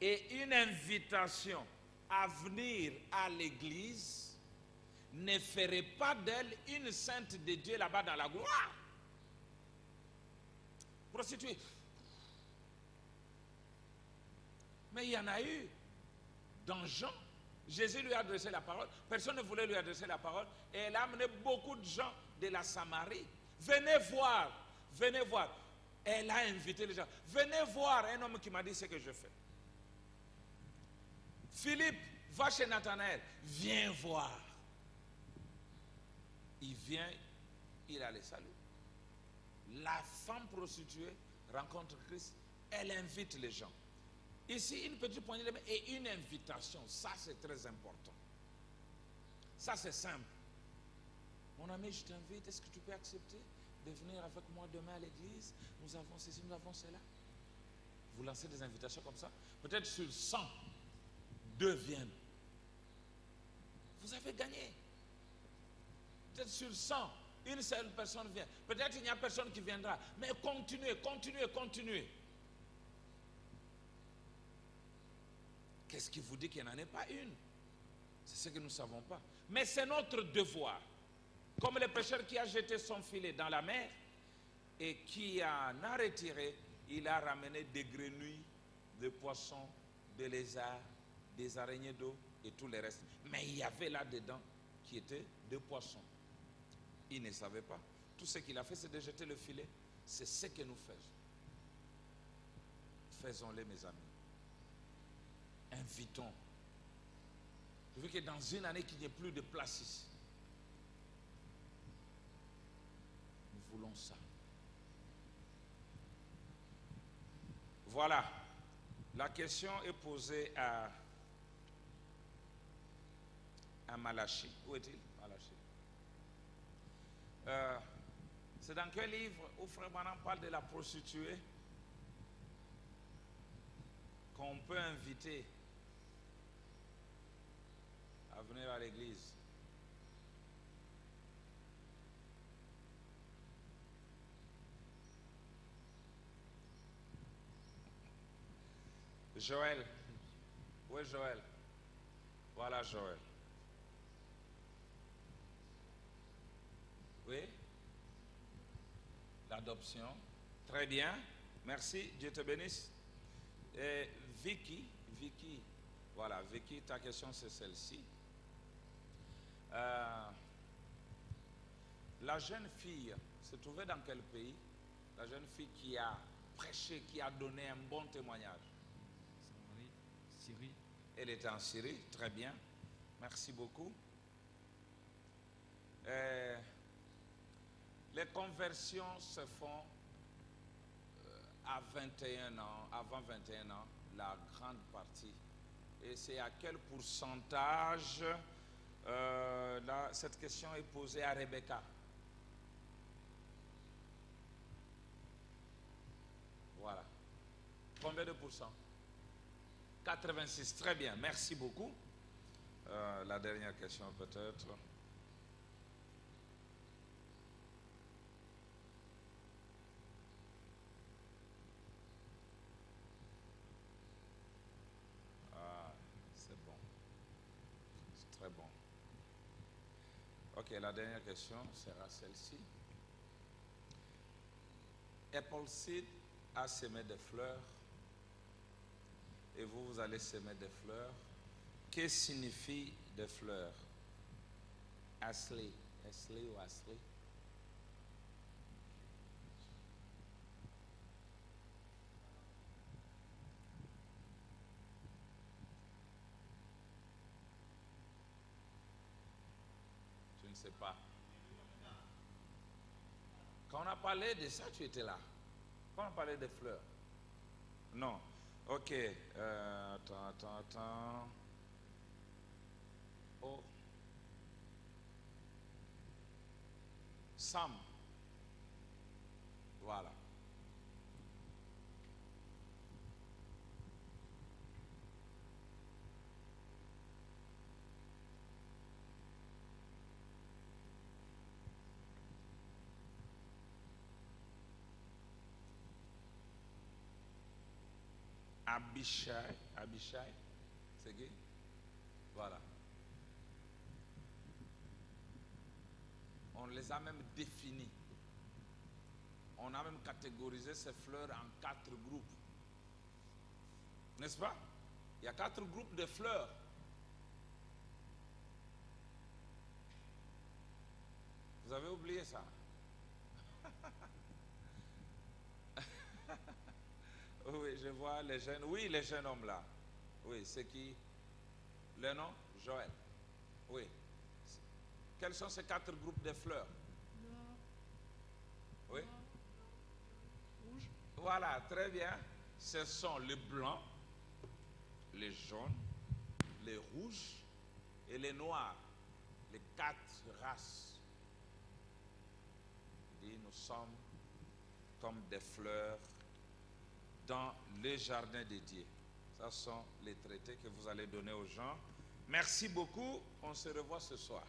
et une invitation à venir à l'église ne ferait pas d'elle une sainte de Dieu là-bas dans la gloire? Prostituée. Mais il y en a eu dans Jean. Jésus lui a adressé la parole. Personne ne voulait lui adresser la parole. Et elle a amené beaucoup de gens de la Samarie. Venez voir. Venez voir. Elle a invité les gens. Venez voir un homme qui m'a dit ce que je fais. Philippe, va chez Nathanaël. Viens voir. Il vient, il a les saluts. La femme prostituée rencontre Christ. Elle invite les gens. Ici, une petite poignée de main et une invitation. Ça, c'est très important. Ça, c'est simple. Mon ami, je t'invite. Est-ce que tu peux accepter de venir avec moi demain à l'église? Nous avons ceci, nous avons cela. Vous lancez des invitations comme ça. Peut-être sur 100, 2 viennent. Vous avez gagné. Peut-être sur 100, une seule personne vient. Peut-être il n'y a personne qui viendra. Mais continuez, continuez, continuez. Qu'est-ce qui vous dit qu'il n'y en ait pas une? C'est ce que nous ne savons pas. Mais c'est notre devoir. Comme le pêcheur qui a jeté son filet dans la mer et qui en a retiré, il a ramené des grenouilles, des poissons, des lézards, des araignées d'eau et tout le reste. Mais il y avait là-dedans qui étaient des poissons. Il ne savait pas. Tout ce qu'il a fait, c'est de jeter le filet. C'est ce que nous faisons. Faisons-le, mes amis. Invitons. Je veux que dans une année, qu'il n'y ait plus de place ici. Nous voulons ça. Voilà. La question est posée à Malachi. Où est-il, Malachi? C'est dans quel livre où Frère Branham parle de la prostituée qu'on peut inviter à venir à l'église? Joël. Où est Joël? Voilà Joël. Oui? L'adoption. Très bien. Merci. Dieu te bénisse. Et Vicky. Voilà, Vicky, ta question c'est celle-ci. La jeune fille se trouvait dans quel pays? La jeune fille qui a prêché, qui a donné un bon témoignage. Syrie. Elle était en Syrie, très bien. Merci beaucoup. Les conversions se font à 21 ans, avant 21 ans, la grande partie. Et c'est à quel pourcentage là, cette question est posée à Rebecca. Voilà. Combien de pourcents? 86. Très bien. Merci beaucoup. La dernière question peut-être. C'est bon. C'est très bon. Ok, la dernière question sera celle-ci. Appleseed a semé des fleurs et vous allez semer des fleurs. Que signifie des fleurs? Ashley. Ashley ou Ashley? Tu ne sais pas. Quand on a parlé de ça, tu étais là. Quand on a parlé des fleurs. Non. Ok. Attends. Oh. Sam. Voilà. Abishai, c'est qui? Voilà. On les a même définis. On a même catégorisé ces fleurs en 4 groupes. N'est-ce pas? Il y a 4 groupes de fleurs. Vous avez oublié ça? Oui, je vois les jeunes. Oui, les jeunes hommes là. Oui, c'est qui? Le nom? Joël. Oui. Quels sont ces 4 groupes de fleurs? Noir, Oui. rouge, Voilà, très bien. Ce sont les blancs, les jaunes, les rouges et les noirs. Les 4 races. Il dit, nous sommes comme des fleurs dans les jardins dédiés. Ce sont les traités que vous allez donner aux gens. Merci beaucoup. On se revoit ce soir.